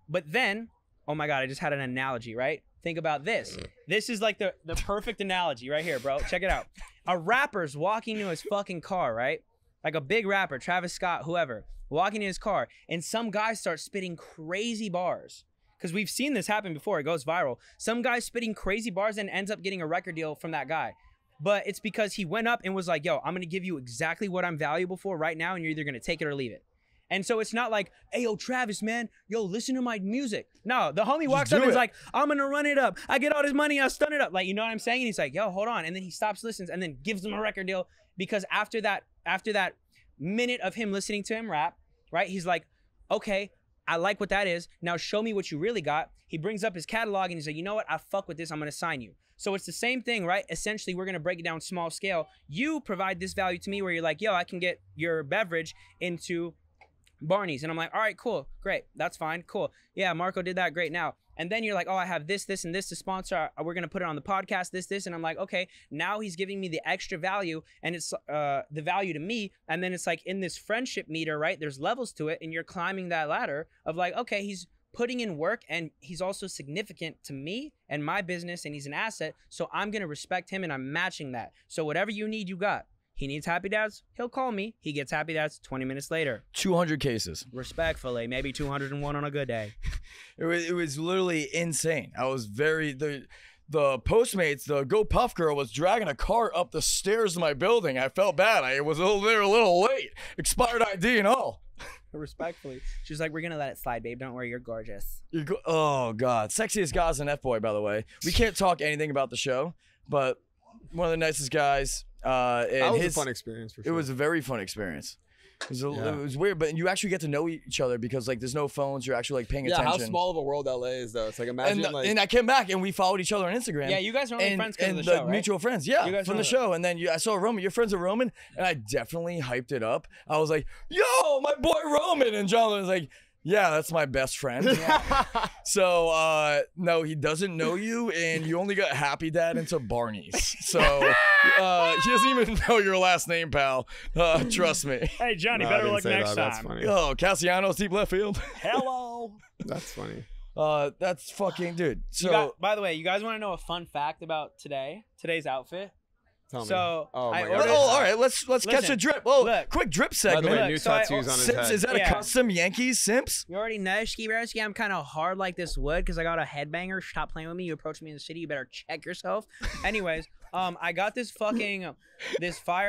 But then, oh my God, I just had an analogy, right? Think about this. This is like the perfect analogy right here, bro. Check it out. A rapper's walking to his fucking car, right? Like a big rapper, Travis Scott, whoever, walking in his car, and some guy starts spitting crazy bars. Because we've seen this happen before. It goes viral. Some guy spitting crazy bars and ends up getting a record deal from that guy. But it's because he went up and was like, yo, I'm going to give you exactly what I'm valuable for right now, and you're either going to take it or leave it. And so it's not like, hey, yo, Travis, man, yo, listen to my music. No, the homie walks up and is like, I'm going to run it up. I get all this money, I'll stun it up. Like, you know what I'm saying? And he's like, yo, hold on. And then he stops, listens, and then gives him a record deal. Because after that minute of him listening to him rap, right, he's like, okay, I like what that is. Now show me what you really got. He brings up his catalog and he's like, you know what? I fuck with this. I'm going to sign you. So it's the same thing, right? Essentially, we're going to break it down small scale. You provide this value to me where you're like, yo, I can get your beverage into Barney's. And I'm like, all right, cool, great. That's fine, cool. Yeah, Marco did that, great. Now, and then you're like, oh, I have this, and this to sponsor. We're going to put it on the podcast, this. And I'm like, okay, now he's giving me the extra value, and it's the value to me. And then it's like in this friendship meter, right? There's levels to it, and you're climbing that ladder of like, okay, he's putting in work, and he's also significant to me and my business, and he's an asset. So I'm going to respect him, and I'm matching that. So whatever you need, you got. He needs Happy Dads, he'll call me. He gets Happy Dads 20 minutes later. 200 cases. Respectfully, maybe 201 on a good day. It was literally insane. I was the Postmates, the Go Puff girl was dragging a cart up the stairs of my building. I felt bad. I was a little late. Expired ID and all. Respectfully. She's like, we're going to let it slide, babe. Don't worry, you're gorgeous. Oh, God. Sexiest guys in F-Boy, by the way. We can't talk anything about the show, but one of the nicest guys. And that was a fun experience for sure. It was a very fun experience. It was weird, but you actually get to know each other because like there's no phones. You're actually like paying attention. Yeah, how small of a world LA is though. It's like imagine and I came back and we followed each other on Instagram. Yeah, you guys are only friends because of the show, right? Mutual friends, yeah, from the show. And then I saw Roman. Your friends are Roman, and I definitely hyped it up. I was like, "Yo, my boy Roman," and Jonathan was like, yeah, that's my best friend. So, no, he doesn't know you, and you only got Happy Dad into Barney's. So, he doesn't even know your last name, pal. Trust me. Hey, Johnny, better look next time. That's funny. Oh, Cassiano's deep left field. Hello. That's funny. That's fucking, dude. So, by the way, you guys want to know a fun fact about today's outfit? Tell me. So, oh my ordered, God. all right, let's catch a drip. Oh, look. quick drip By segment. the way, Look, new so tattoos on his Simps, head. is that a custom Yankees Simps? You already know, Ski Broski, I'm kind of hard like this wood because I got a headbanger. Stop playing with me. You approach me in the city, you better check yourself. Anyways, I got this fire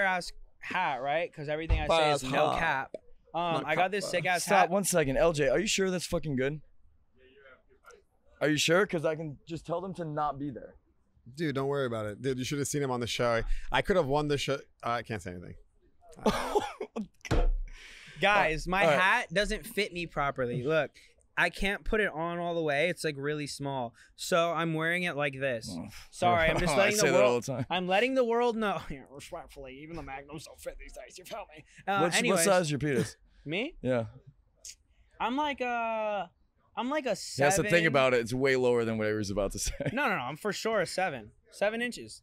ass hat, right? Because everything I say is no cap. I got this sick ass hat. Stop 1 second, LJ. Are you sure that's fucking good? Are you sure? Because I can just tell them to not be there. Dude, don't worry about it. Dude, you should have seen him on the show. I could have won the show. I can't say anything. Guys, my hat doesn't fit me properly. Look, I can't put it on all the way. It's like really small. So I'm wearing it like this. Sorry, I'm just letting the world. I'm letting the world know. Yeah, respectfully, even the Magnums don't fit these days. You feel me? What size is your penis? Me? Yeah. I'm like a 7. That's the thing about it. It's way lower than what I was about to say. No. I'm for sure a 7. 7 inches.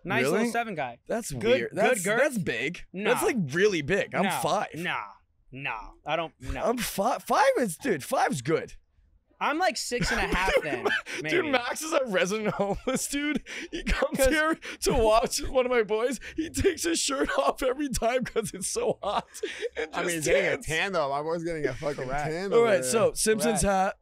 Nice really? little 7 guy. That's good, weird. Good girth. That's big. No. That's like really big. I'm 5. No. I don't. No. I'm 5. 5's good. I'm like 6.5 then. Maybe. Dude, Max is a resident homeless dude. He comes here to watch one of my boys. He takes his shirt off every time because it's so hot. I mean, he's getting a tan though. My boy's getting a fucking tan. All right, so Simpsons hat.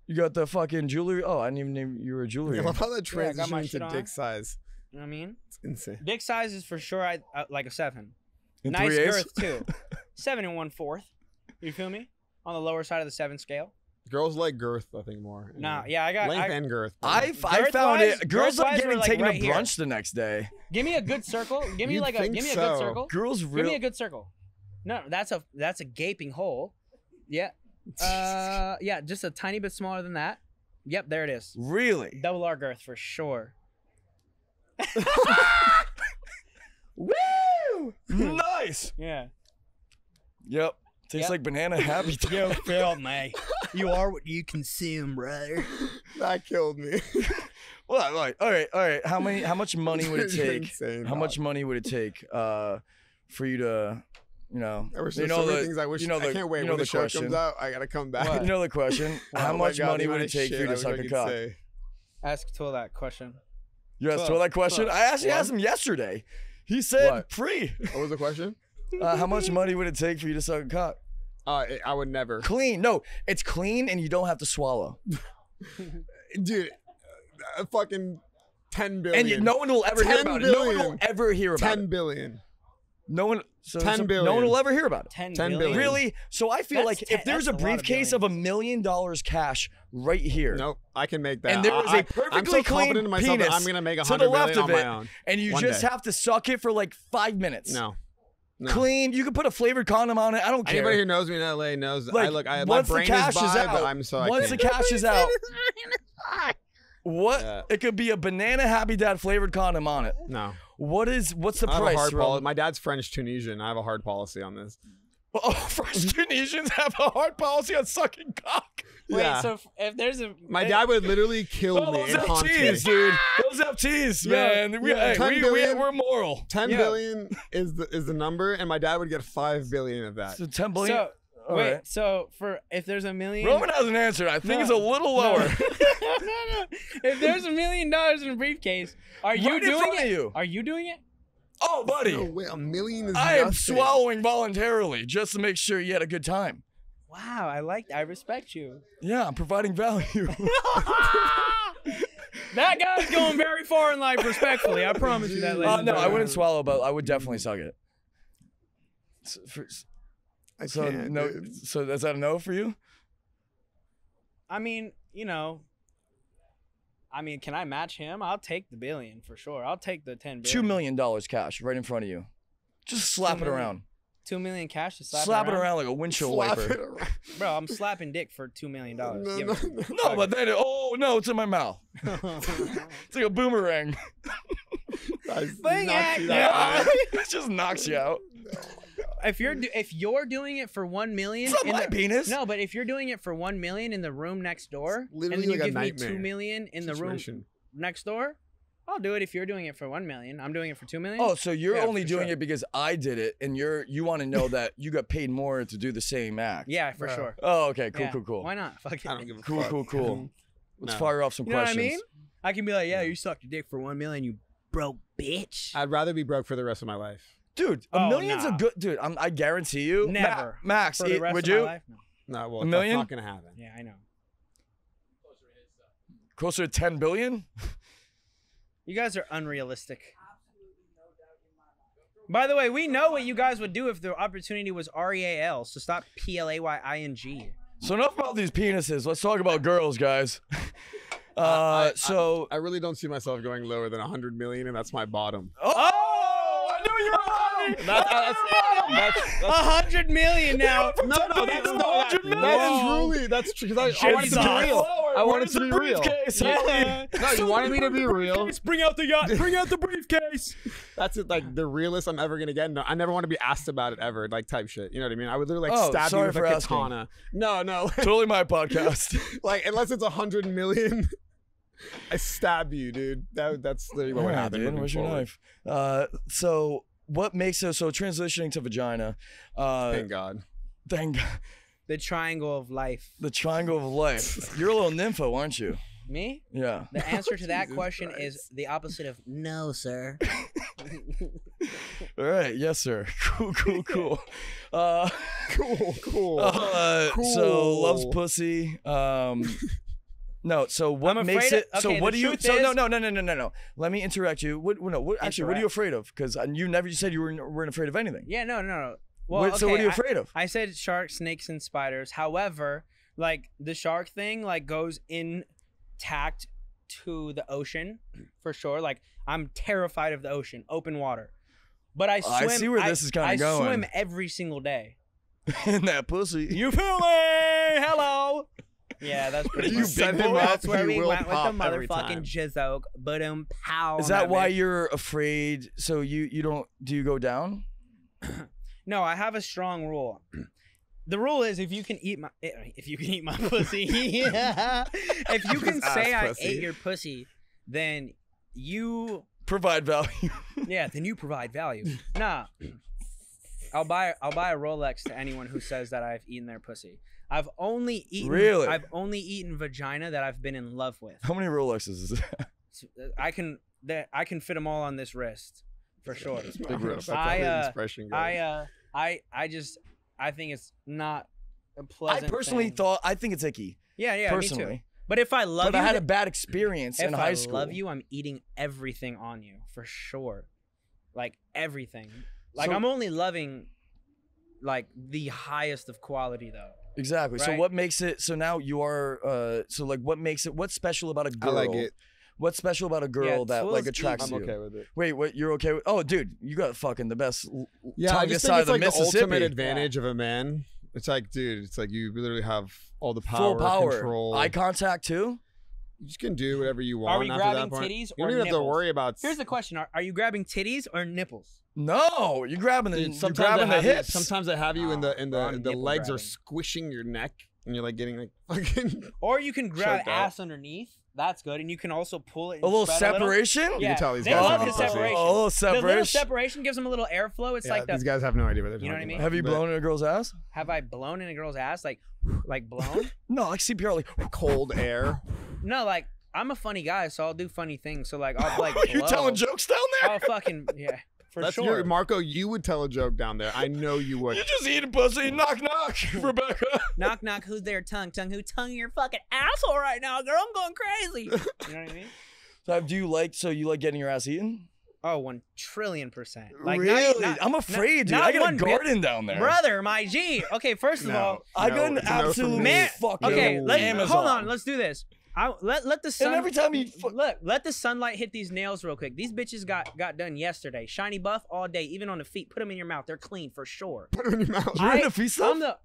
You got the fucking jewelry. Oh, I didn't even know you were a jewelry. What about that I got my transition shit to on. dick size? You know what I mean? It's insane. Dick size is for sure like a 7. And Nice 3/8? girth too. 7 1/4. You feel me? On the lower side of the 7 scale. Girls like girth, I think, more. Nah, yeah, I got. length and girth. I Girth-wise- found it. Girls are girth-wise, getting we're, like, taken right to here. brunch the next day. Give me a good circle. Give me You'd like a. think Give me a so. good circle. Girls Give really. me a good circle. No, that's a gaping hole. Yeah. Yeah, just a tiny bit smaller than that. Yep, there it is. Really? Double R girth for sure. Woo! Nice. Yeah. Yep. Tastes Yep. like banana happy. You feel me. You are what you consume, brother. That killed me. Well, like, all right. How much money would it You're take? insane, How dog. much money would it take for you to, you know, There were you so know many the, things I wish. you know I the, can't wait you know when the the show question. comes out. I gotta come back. You know the question. How Oh my much God, money the would amount it of take for shit you I to wish suck I a could cock? say. Ask Tuil that question. You asked Twelve. Tuil that question. Twelve. I actually What? asked him yesterday. He said What? free. What was the question? How much money would it take for you to suck a cock? I would never. Clean. No, it's clean and you don't have to swallow. Dude, fucking 10 billion. And no one will ever hear 10 about it. No one will billion. ever hear about 10 it. billion. No one. 10 No billion. one will ever hear about it. 10 10 billion. billion. Really? So I feel That's like ten- if there's a that's a lot of briefcase of $1 million cash right here, Nope, I can make that. and there is I- a perfectly I'm so clean confident in myself penis that I'm gonna make to the 100 left million of on it, my own. and you One just day. have to suck it for like 5 minutes. No. Clean. You can put a flavored condom on it. I don't care. Anybody who knows me in LA knows. Like, my once the brain cash is is by, out, but I'm so. I once the can't. cash is out, what? Yeah. It could be a banana Happy Dad flavored condom on it. No. What's the I have a price? hard Ro? policy. My dad's French Tunisian. I have a hard policy on this. Oh, French Tunisians have a hard policy on sucking cock. Wait, Yeah. so if there's a. My dad would literally kill Oh, me those and haunt me. FTs, dude. Those FTs, Yeah, man. yeah, 10 billion. We're moral. 10 Yeah. billion is the number, and my dad would get 5 billion of that. So 10 billion. So, All wait, right. so if there's $1 million. Roman hasn't answered. I think No. it's a little lower. no. If there's $1 million in a briefcase, are you Right in doing front of it? you. Are you doing it? Oh, buddy. No way, $1 million is I am nothing. swallowing voluntarily just to make sure you had a good time. Wow, I respect you. Yeah, I'm providing value. That guy's going very far in life, respectfully. I promise you that. ladies and No, I gentlemen. wouldn't swallow, but I would definitely suck it. I So can't, no, dude. so is that a no for you? I mean, can I match him? I'll take the billion for sure. I'll take the 10 billion. $2 million cash right in front of you. Just slap 2 it million. around. 2 million cash to slap, Slap it around like a windshield Slap wiper. it around. Bro, I'm slapping dick for $2 million. No, Give no, it. no. No, but then no, it's in my mouth. It's like a boomerang. Guys, Bang knock it, you yeah. out. It just knocks you out. if you're doing it for 1 million, It's not in my the- penis. No, but if you're doing it for 1 million in the room next door, literally and then you like a give me nightmare 2 million in the room situation. next door, I'll do it. If you're doing it for 1 million, I'm doing it for 2 million. Oh, so you're Yeah, only for doing sure. it because I did it, and you want to know that you got paid more to do the same act. yeah, for Bro. sure. Oh, okay. Cool, Yeah. cool, cool. Why not? Fuck it. I don't give a Cool, fuck. cool, cool. Let's No. fire off some You know questions. what I mean? I can be like, yeah, you sucked your dick for 1 million, you broke bitch. I'd rather be broke for the rest of my life. Dude, a Oh, million's a nah. good dude. I guarantee you. Never. Max, For the rest would of my you? life? No. No, well, $1 million? that's not gonna happen. Yeah, I know. Closer to 10 billion? You guys are unrealistic. By the way, we know what you guys would do if the opportunity was REAL, so stop PLAYING. So enough about these penises. Let's talk about girls, guys. I really don't see myself going lower than 100 million, and that's my bottom. Oh, I knew you were lying. That's 100 million now. no, that's not. That's true. Because I want it to be Jesus. real. I want it to be real. Briefcase, Yeah. No, you wanted me to be real. Bring out the yacht. Bring out the briefcase. That's it, like the realest I'm ever gonna get. No, I never want to be asked about it ever, like type shit. You know what I mean? I would literally like Oh, stab you sorry with for a asking. katana. No, Totally my podcast. like unless it's 100 million, I stab you, dude. That's literally what would Alright, happen. dude, moving where's your forward. knife? So what makes it so transitioning to vagina? Thank God. Thank God. The triangle of life. The triangle of life. You're a little nympho, aren't you? Me? Yeah. The answer to that Jesus question Christ. is the opposite of no, sir. All right. Yes, sir. Cool. Cool. So loves Cool. pussy. No, so what I'm makes afraid it? of- So okay, what the do you? truth So is- no. Let me interrupt you. What? No. What? Actually, what are you Interrupt. afraid of? Because you said you weren't afraid of anything. Yeah, no. Well, What- so what are you okay, afraid of? I said sharks, snakes, and spiders. However, like the shark thing, like goes intact to the ocean for sure. Like I'm terrified of the ocean, open water. But I swim. I see where this is kinda going. I swim every single day. In that pussy. You feel me? Hello. Yeah, that's pretty You much. set big him boy? up. That's where he we will went with the pop every time. motherfucking jizzoke. But pow. Is on that why bitch. you're afraid? So you don't? Do you go down? No, I have a strong rule. The rule is if you can eat my pussy, if you can His say ass I pussy. ate your pussy, then you Provide value. then you provide value. Nah. I'll buy a Rolex to anyone who says that I've eaten their pussy. I've only eaten vagina that I've been in love with. How many Rolexes is that? I can fit them all on this wrist for sure. Big wrist. That's I, how the uh, expression goes. I think it's not a pleasant. I thing. think it's icky. Yeah, personally. me too. But if I love But you, I had a bad experience in if high I school. love you, I'm eating everything on you for sure, like everything. Like So- I'm only loving, like the highest of quality though. Exactly. So Right? what makes it? So now you are. So like, what makes it? What's special about a I girl? like it. What's special about a girl that Tuil's like attracts I'm you? okay with it. Wait, what? You're okay with? Oh, dude, you got fucking the best. Yeah, tongue I this just side think of it's the like the Mississippi. ultimate advantage of a man. It's like, dude, it's like you literally have all the power, Full power. control. Eye contact too. You just can do whatever you want. Are we after grabbing that point. titties You or don't even have to nipples? worry about. Here's the question: Are you grabbing titties or nipples? No, you're grabbing the. Dude, You're sometimes grabbing I the have you- hips. sometimes I have you in the bro, I'm the nipple legs are grabbing. squishing your neck, and you're like getting like fucking. Or you can grab Choked out. ass underneath. That's good, and you can also pull it. And a little spread separation. Yeah, You can tell these they guys love have his no pussy. separation. Oh, a little The little separation. separation gives them a little airflow. It's Yeah, like these the. guys have no idea what they're You know what I talking mean? about. Have you But blown in a girl's ass? Have I blown in a girl's ass? Like blown? No, like CPR. Like cold air? No, like I'm a funny guy, so I'll do funny things. So like I'll like. you're blow. telling jokes down there. I'll fucking yeah, for That's sure. your Marco. You would tell a joke down there. I know you would. You just eating pussy. Knock knock, Rebecca. Knock knock. Who's there? Tongue tongue. Who tongue your fucking asshole right now, girl? I'm going crazy. You know what I mean? So do you like? So you like getting your ass eaten? Oh, 1,000,000,000,000%. Like Really? not- I'm afraid, dude. not I got a one bit. garden down there. brother, my G. Okay, first of all, I got an it's a no from absolute me. man. fucking Okay, Amazon. hold on. Let's do this. Let the sun. And every time you let the sunlight hit these nails real quick. These bitches got done yesterday. Shiny buff all day, even on the feet. Put them in your mouth. They're clean for sure. Put it in your mouth. You're into feet stuff? I'm the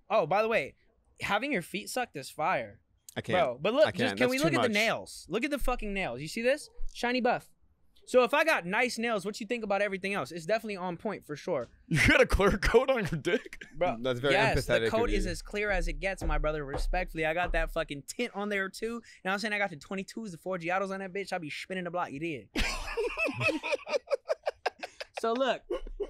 Oh, by the way, having your feet sucked is fire, I can't. bro. But look, I can't. just can we That's look too at the much. nails? Look at the fucking nails. You see this? Shiny buff. So if I got nice nails, what you think about everything else? It's definitely on point for sure, You got a clear coat on your dick? bro. That's very yes, empathetic the coat of is you. as clear as it gets, my brother. Respectfully, I got that fucking tint on there too. You know what I'm saying? I got the 22s, the 4 Giottos on that bitch. I be spinning the block. You did. So look,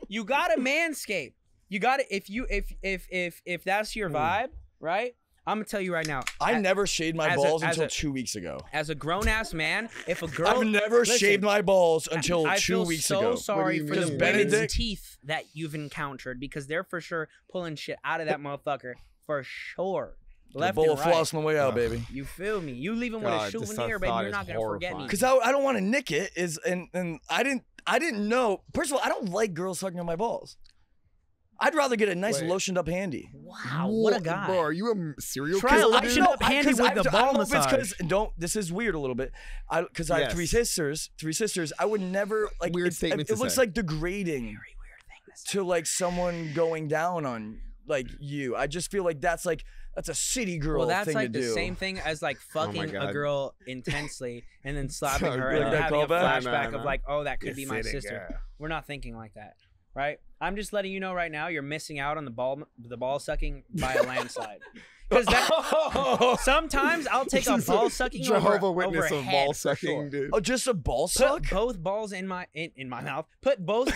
you gotta manscape. You gotta if that's your vibe, right? I'm gonna tell you right now. I never shaved my as a- balls as until a- 2 weeks ago. As a grown ass man, if a girl, I've never listen, shaved my balls until I 2 feel weeks so ago. sorry What for do the you mean? women's Benedict? teeth that you've encountered because they're for sure pulling shit out of that motherfucker for sure. The Left bowl and of right. floss on the way out, Ugh. baby. You feel me? You leave them with God, a this souvenir, baby. thought You're is not gonna forget me. horrifying. Because I don't want to nick it. And I didn't know. First of all, I don't like girls sucking on my balls. I'd rather get a nice Wait. lotioned up handy. Wow, what a guy. Bro, are you a serial Try killer? a dude? lotion up handy with the I ball don't know if it's massage. 'cause- this is weird a little bit. Because I have three Yes. sisters. I would never like. Weird it's- statement It to looks say. like degrading to like someone going down on like you. I just feel like that's a city girl Well, that's thing like to the do. same thing as like fucking a God. girl intensely and then slapping So her good. and Like then that having a callback? flashback Nah, of nah. like, oh, that could You be my city sister. girl. We're not thinking like that, right? I'm just letting you know right now you're missing out on the ball sucking by a landslide. Because that sometimes I'll take a This is ball sucking Jehovah over, Witness over of head ball for sucking, sure. dude. Oh, just a ball suck? Put both balls in my mouth. Put both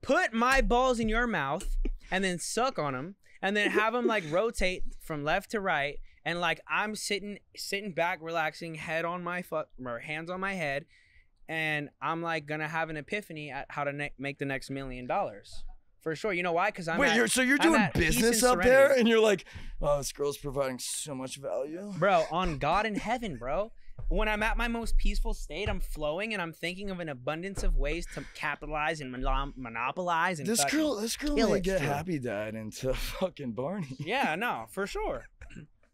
Put my balls in your mouth and then suck on them and then have them like rotate from left to right and like I'm sitting back relaxing, head on my or hands on my head, and I'm like gonna have an epiphany at how to make the next $1 million For sure. You know why? Because Wait, so you're I'm doing at peace business and up there, serenity. and you're like, oh, this girl's providing so much value. Bro, on God in heaven, bro. When I'm at my most peaceful state, I'm flowing and I'm thinking of an abundance of ways to capitalize and monopolize. And This fucking girl kill may it, get too. Happy Dad into fucking Barney. Yeah, no, for sure.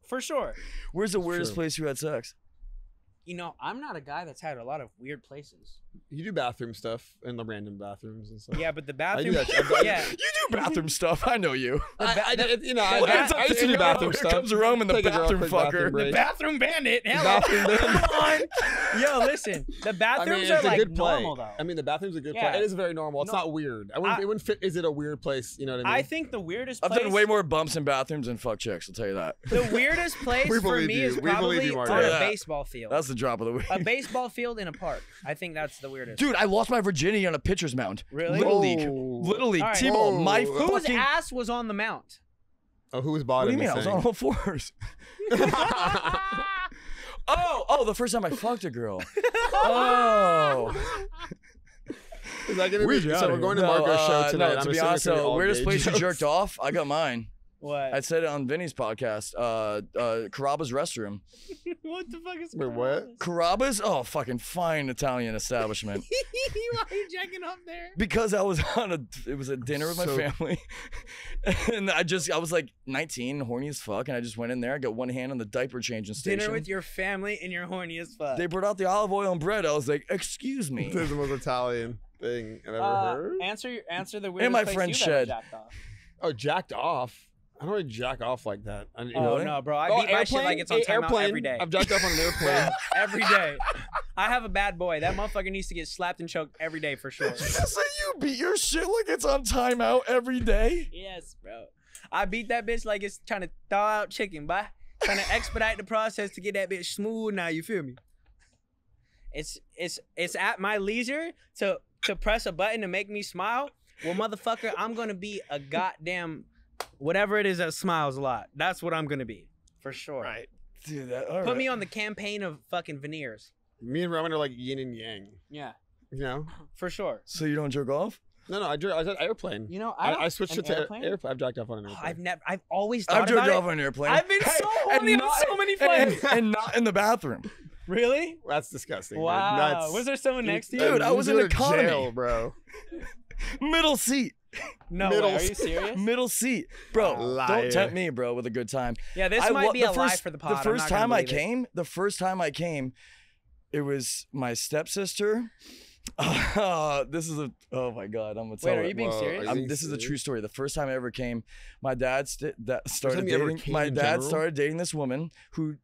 For sure. Where's the weirdest True. place you had sex? You know, I'm not a guy that's had a lot of weird places. You do bathroom stuff in the random bathrooms and stuff. Yeah, but the I do bathroom. that. Yeah. You do bathroom stuff. I know you. I used to do Here bathroom stuff. comes Rome and the Take a bathroom quick fucker. bathroom break. Bathroom bandit. Hello. Bathroom bandit. Come on. Yo, listen. The I mean, bathrooms it's are a like good play. normal though. I mean, the bathroom's a good Yeah. play. It is very normal. It's No. not weird. It wouldn't fit. Is it a weird place? You know what I mean? I think the weirdest I've place. done way more bumps in bathrooms than fuck chicks. I'll tell you that. The weirdest place We for believe me you. is We believe probably you, Marco. on a Yeah. baseball field. That's the drop of the week. A baseball field in a park. I think that's the weirdest. Dude, I lost my virginity on a pitcher's mound. Really? Little League. Whoa. Little League. All right. T-ball. Whoa. My Whose fucking... ass was on the mount? Oh, who's What bottom? do you mean? I was on all fours. Oh, the first time I fucked a girl. Oh. Is that gonna be? Weird, So we're going to Marco's show tonight. No, I'm to be assuming honest, it's gonna be though, all weirdest gay place you jokes. jerked off, I got mine. What? I said it on Vinny's podcast. Carrabba's restroom. What the fuck is Wait, what? Carrabba's? Oh, fucking fine Italian establishment. Why are you jacking up there? Because I was it was a dinner with my So- family. And I was like 19, horny as fuck. And I just went in there. I got one hand on the diaper changing station. Dinner with your family and you're horny as fuck. They brought out the olive oil and bread. I was like, excuse me. This is the most Italian thing I've ever heard. Answer the weirdest my place friend you've shed. ever jacked off. Oh, jacked off. I don't really jack off like that. You Oh know? no, bro! I Oh, beat my shit like it's on timeout airplane. every day. I've jacked off on an airplane. Bro, every day. I have a bad boy. That motherfucker needs to get slapped and choked every day for sure. So you beat your shit like it's on timeout every day? Yes, bro. I beat that bitch like it's trying to thaw out chicken, boy. Trying to expedite the process to get that bitch smooth now, you feel me? It's at my leisure to press a button to make me smile. Well, motherfucker, I'm gonna be a goddamn whatever it is that smiles a lot. That's what I'm gonna be. For sure. Right. Dude, all Put right. me on the campaign of fucking veneers. Me and Roman are like yin and yang. Yeah. You know? For sure. So you don't jerk off? No, I said airplane. You know, I switched an it to airplane? airplane. I've jacked off on an Oh, airplane. I've always I've thought jerked about off it. on an airplane. I've been so horny on so many planes. And not in the bathroom. Really? That's disgusting. dude. Wow. That's, Was there someone next to you? Dude, I was in you go to economy. jail, bro. Middle seat. No middle way. Are you serious? Middle seat. Bro, Liar. don't tempt me, bro, with a good time. Yeah, this I might wa- be the a lie first- for the pod. The first time I came, it was my stepsister. This is oh my God, I'm gonna tell Wait, are it. you being Whoa, serious? are you- This is a true story. The first time I ever came, my dad started time you ever dating. came My in dad general? started dating this woman who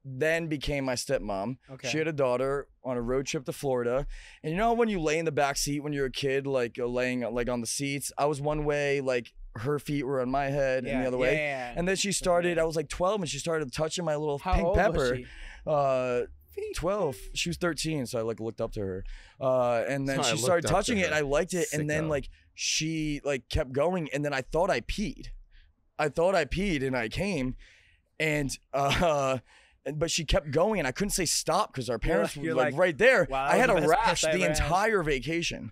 then became my stepmom. Okay. She had a daughter on a road trip to Florida, and you know when you lay in the back seat when you're a kid, like laying like on the seats. I was one way, like her feet were on my head, and the other way. Yeah. And then she started. I was like 12, and she started touching my little How pink old pepper. was she? 12. She was 13, so I like looked up to her. And then So I she looked started up to touching it, her. and I liked it. And then Sicko. like she like kept going, and then I thought I peed. And I came, and but she kept going, and I couldn't say stop because our parents You're were like like, right there. wow, I had that a was the best rash piss I the ever had. entire vacation.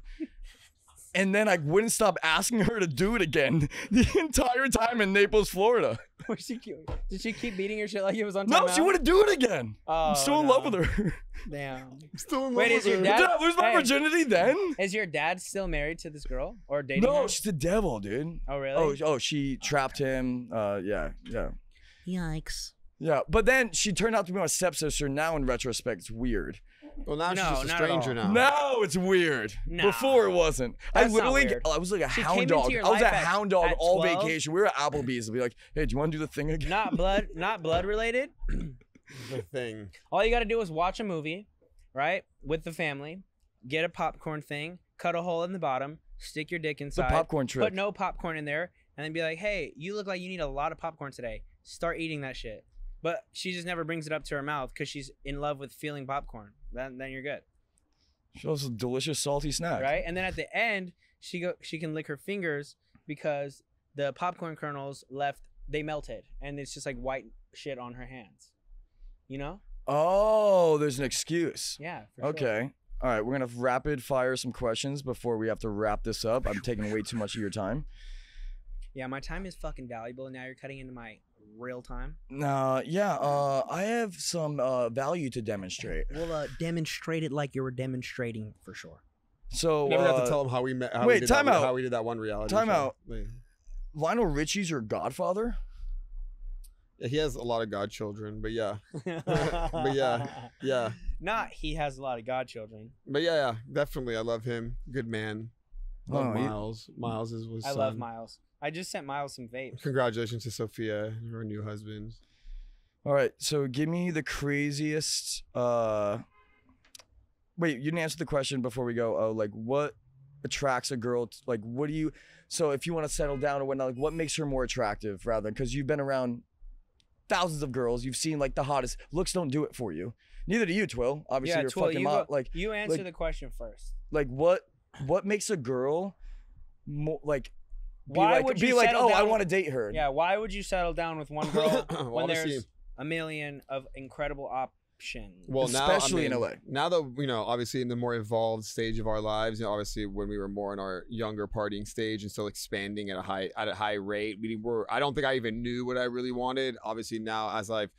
And then I wouldn't stop asking her to do it again the entire time in Naples, Florida. Did she keep beating your shit like it was on No, timeout? she wouldn't do it again. Oh, I'm still in no. love with her. Damn. Still in Wait, love is with your her. dad- Did I lose my Hey. virginity then? Is your dad still married to this girl or dating No, her? she's the devil, dude. Oh, really? Oh, she trapped him. Yeah. Yikes. Yeah, but then she turned out to be my stepsister. Now, in retrospect, it's weird. Well, now she's No, just a not at stranger all. now. Now it's weird. No. Before it wasn't. That's not I literally, weird. I was like a She came hound into dog. your I was a life hound dog at all 12? vacation. We were at Applebee's and be like, hey, do you want to do the thing again? Not blood related. The thing. All you got to do is watch a movie, right, with the family. Get a popcorn thing, cut a hole in the bottom, stick your dick It's a inside. popcorn trick. Put no popcorn in there, and then be like, "Hey, you look like you need a lot of popcorn today. Start eating that shit." But she just never brings it up to her mouth because she's in love with feeling popcorn. Then you're good, She was a delicious salty snack. right? And then at the end, she can lick her fingers because the popcorn kernels they melted, and it's just like white shit on her hands. You know? Oh, there's an excuse. Yeah. For sure. Okay. All right, we're gonna rapid fire some questions before we have to wrap this up. I'm taking way too much of your time. Yeah, my time is fucking valuable, and now you're cutting into my real time. I have some value to demonstrate. We'll demonstrate it like you were demonstrating for sure. So Never have to tell him how we met. How wait, we did time that, out. How we did that one reality. Time show. out. Wait. Lionel Richie's your godfather? Yeah, he has a lot of godchildren, but yeah, but yeah. Not he has a lot of godchildren. But yeah, definitely. I love him. Good man. Love Oh, you- Miles. Miles is his I son. love Miles. I just sent Miles some vapes. Congratulations to Sophia and her new husband. All right, so give me the craziest. Wait, you didn't answer the question before we go. Oh, like what attracts a girl? Like, what do you? So, if you want to settle down or whatnot, like, what makes her more attractive? Rather, because you've been around thousands of girls, you've seen like the hottest. Looks don't do it for you. Neither do you, Tuil. Obviously, Yeah, you're Tuil, fucking you mo- go- like You answer like- the question first. like what makes a girl more like be Why like would be you like settle oh I down- want to date her? Yeah, why would you settle down with one girl when Honestly, there's a million of incredible options? well, Especially in now, LA. Now that obviously in the more evolved stage of our lives, obviously when we were more in our younger partying stage and still expanding at a high rate, I don't think I even knew what I really wanted. Obviously now as I've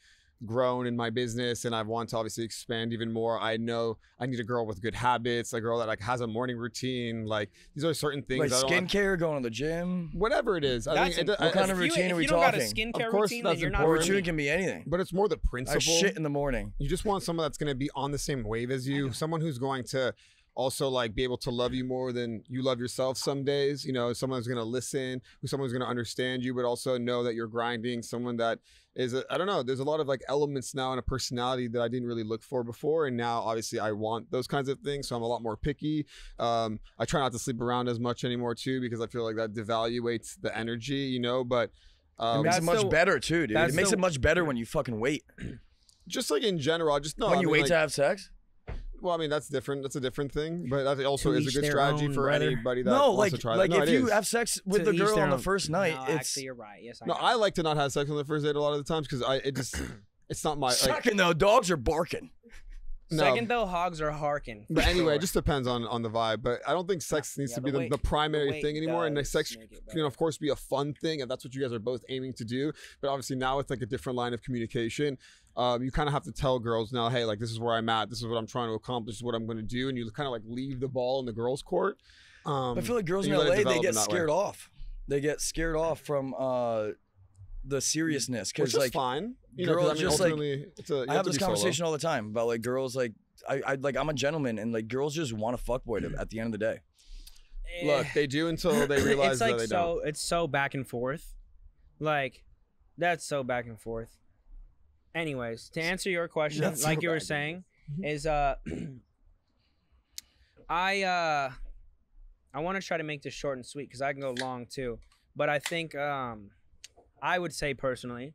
grown in my business and I want to obviously expand even more, I know I need a girl with good habits, a girl that like has a morning routine. Like these are certain things. Like I don't have- skincare, going to the gym. whatever it is. I That's think it, What kind of if you- routine if are we you don't got a talking? skincare Of course, routine, that's then you're not A important. routine can be anything. but it's more the I principle. shit in the morning. You just want someone that's going to be on the same wave as you, someone who's going to also like be able to love you more than you love yourself some days, someone who's going to listen, someone who's going to understand you, but also know that you're grinding, someone that is, I don't know, there's a lot of like elements now in a personality that I didn't really look for before. And now obviously I want those kinds of things. So I'm a lot more picky. I try not to sleep around as much anymore too, because I feel like that devaluates the energy, but It makes it That's much the- better too, dude. that's It makes the- it much better when you fucking wait. just like in general, I just know when I you mean, wait like, to have sex. well, I mean, that's different. That's a different thing, but that also To is a each good their strategy own, for brother. anybody that No, wants like to try like that. No, if it you is. have sex with To the each girl their on the own. first night, No, it's actually, you're right. Yes, I No, know. I like to not have sex on the first date a lot of the times because it's not my like. second though. Dogs are barking. No. Second though, hogs are harking. But for anyway, sure. it just depends on the vibe. But I don't think sex needs Yeah, to the be weight- the primary the weight thing anymore. And the does sex make it can of course be a fun thing, and that's what you guys are both aiming to do. But obviously now it's like a different line of communication. You kind of have to tell girls now, hey, like this is where I'm at. This is what I'm trying to accomplish. This is what I'm going to do, and you kind of like leave the ball in the girls' court. I feel like girls in and you let LA it they develop get in that way. scared off. They get scared off from the seriousness Which because is like fine. girls 'cause, I mean, just, like- ultimately, you I have to this be solo. conversation all the time about like girls like I like I'm a gentleman and like girls just want to fuckboy them at the end of the day. Look, they do until they realize it's like that they don't. it's so back and forth. Like, that's so back and forth. Anyways, to answer your question, That's so like you were back and saying, is I want to try to make this short and sweet because I can go long too. But I think I would say personally,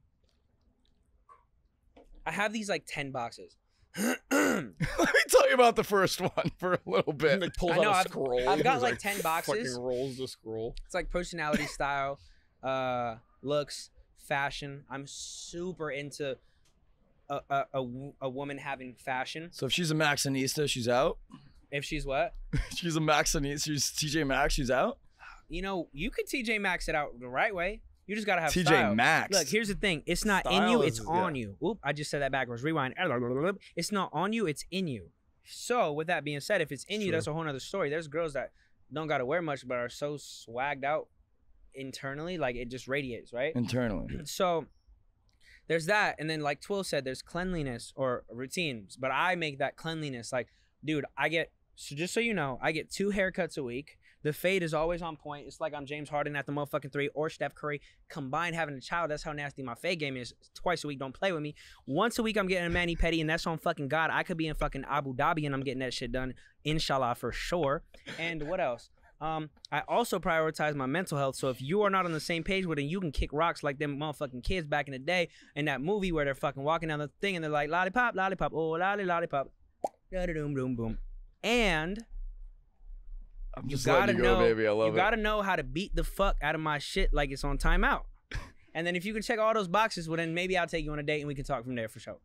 I have these like 10 boxes. Let me tell you about the first one for a little bit. Like pulls I know, out a I've- scroll. I've got He's like 10 boxes. Fucking rolls the scroll. It's like personality, style, looks, fashion. I'm super into a woman having fashion. So if she's a Maxinista, she's out. If she's what? She's a Maxinista. She's TJ Maxx. She's out. You could TJ Maxx it out the right way. You just gotta have TJ style. Maxx. Look, here's the thing. It's not in Style you. is- It's on yeah. you. Oop! I just said that backwards. Rewind. It's not on you. It's in you. So with that being said, if it's in you, Sure. that's a whole nother story. There's girls that don't gotta wear much, but are so swagged out internally, like it just radiates, right? Internally. So there's that, and then like Tuil said, there's cleanliness or routines, but I make that cleanliness like, dude, so just so you know, I get 2 haircuts a week. The fade is always on point. It's like I'm James Harden at the motherfucking 3 or Steph Curry combined having a child. That's how nasty my fade game is. Twice a week, don't play with me. Once a week, I'm getting a mani-pedi, and that's on fucking God. I could be in fucking Abu Dhabi, and I'm getting that shit done, inshallah, for sure. And what else? I also prioritize my mental health. So if you are not on the same page with it, you can kick rocks like them motherfucking kids back in the day in that movie where they're fucking walking down the thing and they're like, lollipop, lollipop, oh, lollipop, da-da-doom, boom, boom. And I'm you just gotta letting you go, know, baby. I love you it. gotta know how to beat the fuck out of my shit like it's on timeout. And then if you can check all those boxes, well then maybe I'll take you on a date and we can talk from there for sure.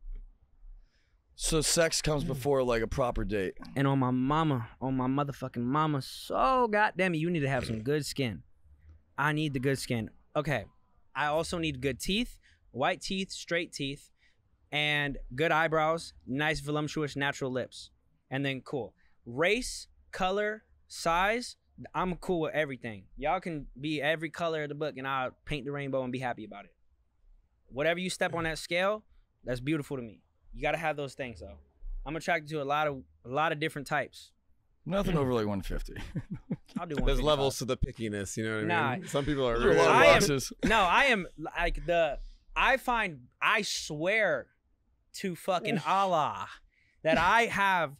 So sex comes before like a proper date. And on my mama, on my motherfucking mama, so goddamn it, you need to have some good skin. I need the good skin. Okay. I also need good teeth, white teeth, straight teeth, and good eyebrows, nice, voluptuous, natural lips. And then cool. Race, color, size, I'm cool with everything. Y'all can be every color of the book and I'll paint the rainbow and be happy about it. Whatever you step on that scale, that's beautiful to me. You gotta have those things though. I'm attracted to a lot of different types. Nothing over like 150. I'll do There's 155. levels to the pickiness, you know what I mean? Nah. Some people are There are a lot of I am- boxes. No, I am like I swear to fucking Allah that I have,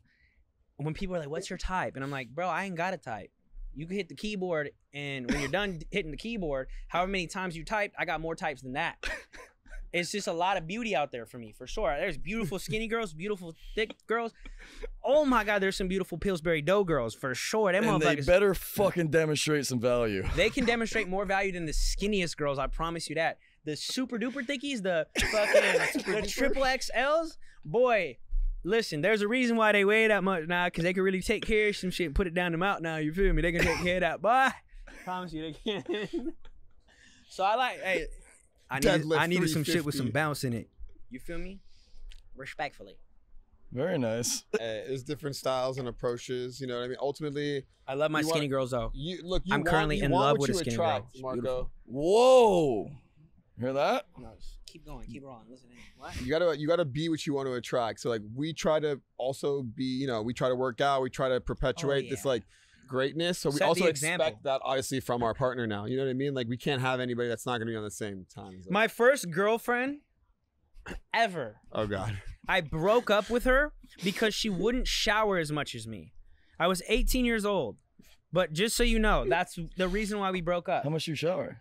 when people are like, what's your type? And I'm like, bro, I ain't got a type. You can hit the keyboard and when you're done hitting the keyboard, however many times you typed, I got more types than that. It's just a lot of beauty out there for me, for sure. There's beautiful skinny girls, beautiful thick girls. Oh my God, there's some beautiful Pillsbury Dough girls, for sure. Them And they motherfuckers, better fucking demonstrate some value. they can demonstrate more value than the skinniest girls, I promise you that. The super duper thickies, the fucking the triple XLs, boy, listen, there's a reason why they weigh that much now, because they can really take care of some shit and put it down them out now, you feel me? They can take care of that, boy. Promise you they can. So I like, hey, I Deadlift needed some shit with 350. some bounce in it. You feel me? Respectfully. Very nice. There's different styles and approaches, you know what I mean? Ultimately, I love my You skinny want- girls though. you I'm currently in love with a a skinny girl. attract, It's Marco. beautiful. Whoa. Hear that? No, just keep going, keep rolling. Listen in. What? You gotta be what you want to attract. So like we try to also be, you know, we try to work out, we try to perpetuate this yeah. like greatness. So we Set the also example. expect that obviously from our partner now. You know what I mean? Like we can't have anybody that's not gonna be on the same time as us. My first girlfriend ever. Oh God. I broke up with her because she wouldn't shower as much as me. I was 18 years old. But just so you know, that's the reason why we broke up. How much you shower?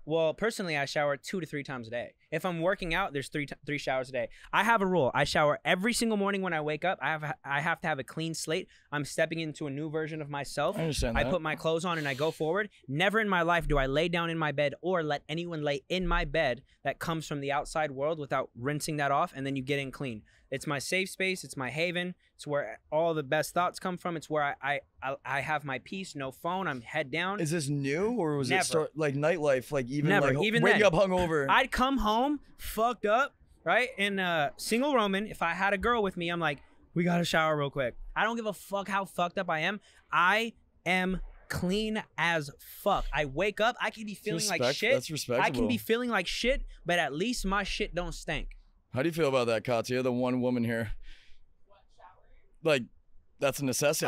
Well, personally, I shower 2 to 3 times a day. If I'm working out, there's three showers a day. I have a rule. I shower every single morning when I wake up. I have to have a clean slate. I'm stepping into a new version of myself. I understand I that. put my clothes on and I go forward. Never in my life do I lay down in my bed or let anyone lay in my bed that comes from the outside world without rinsing that off, and then you get in clean. It's my safe space. It's my haven. It's where all the best thoughts come from. It's where I have my peace. No phone. I'm head down. Is this new or was Never. it start like nightlife? Like even Never. like Even waking then. up hungover? I'd come home fucked up, right? In single Roman, if I had a girl with me, I'm like, we gotta shower real quick. I don't give a fuck how fucked up I am. I am clean as fuck. I wake up, I can be feeling like shit. That's respectable. I can be feeling like shit, but at least my shit don't stink. How do you feel about that, Katya? The one woman here. Like, that's a necessity.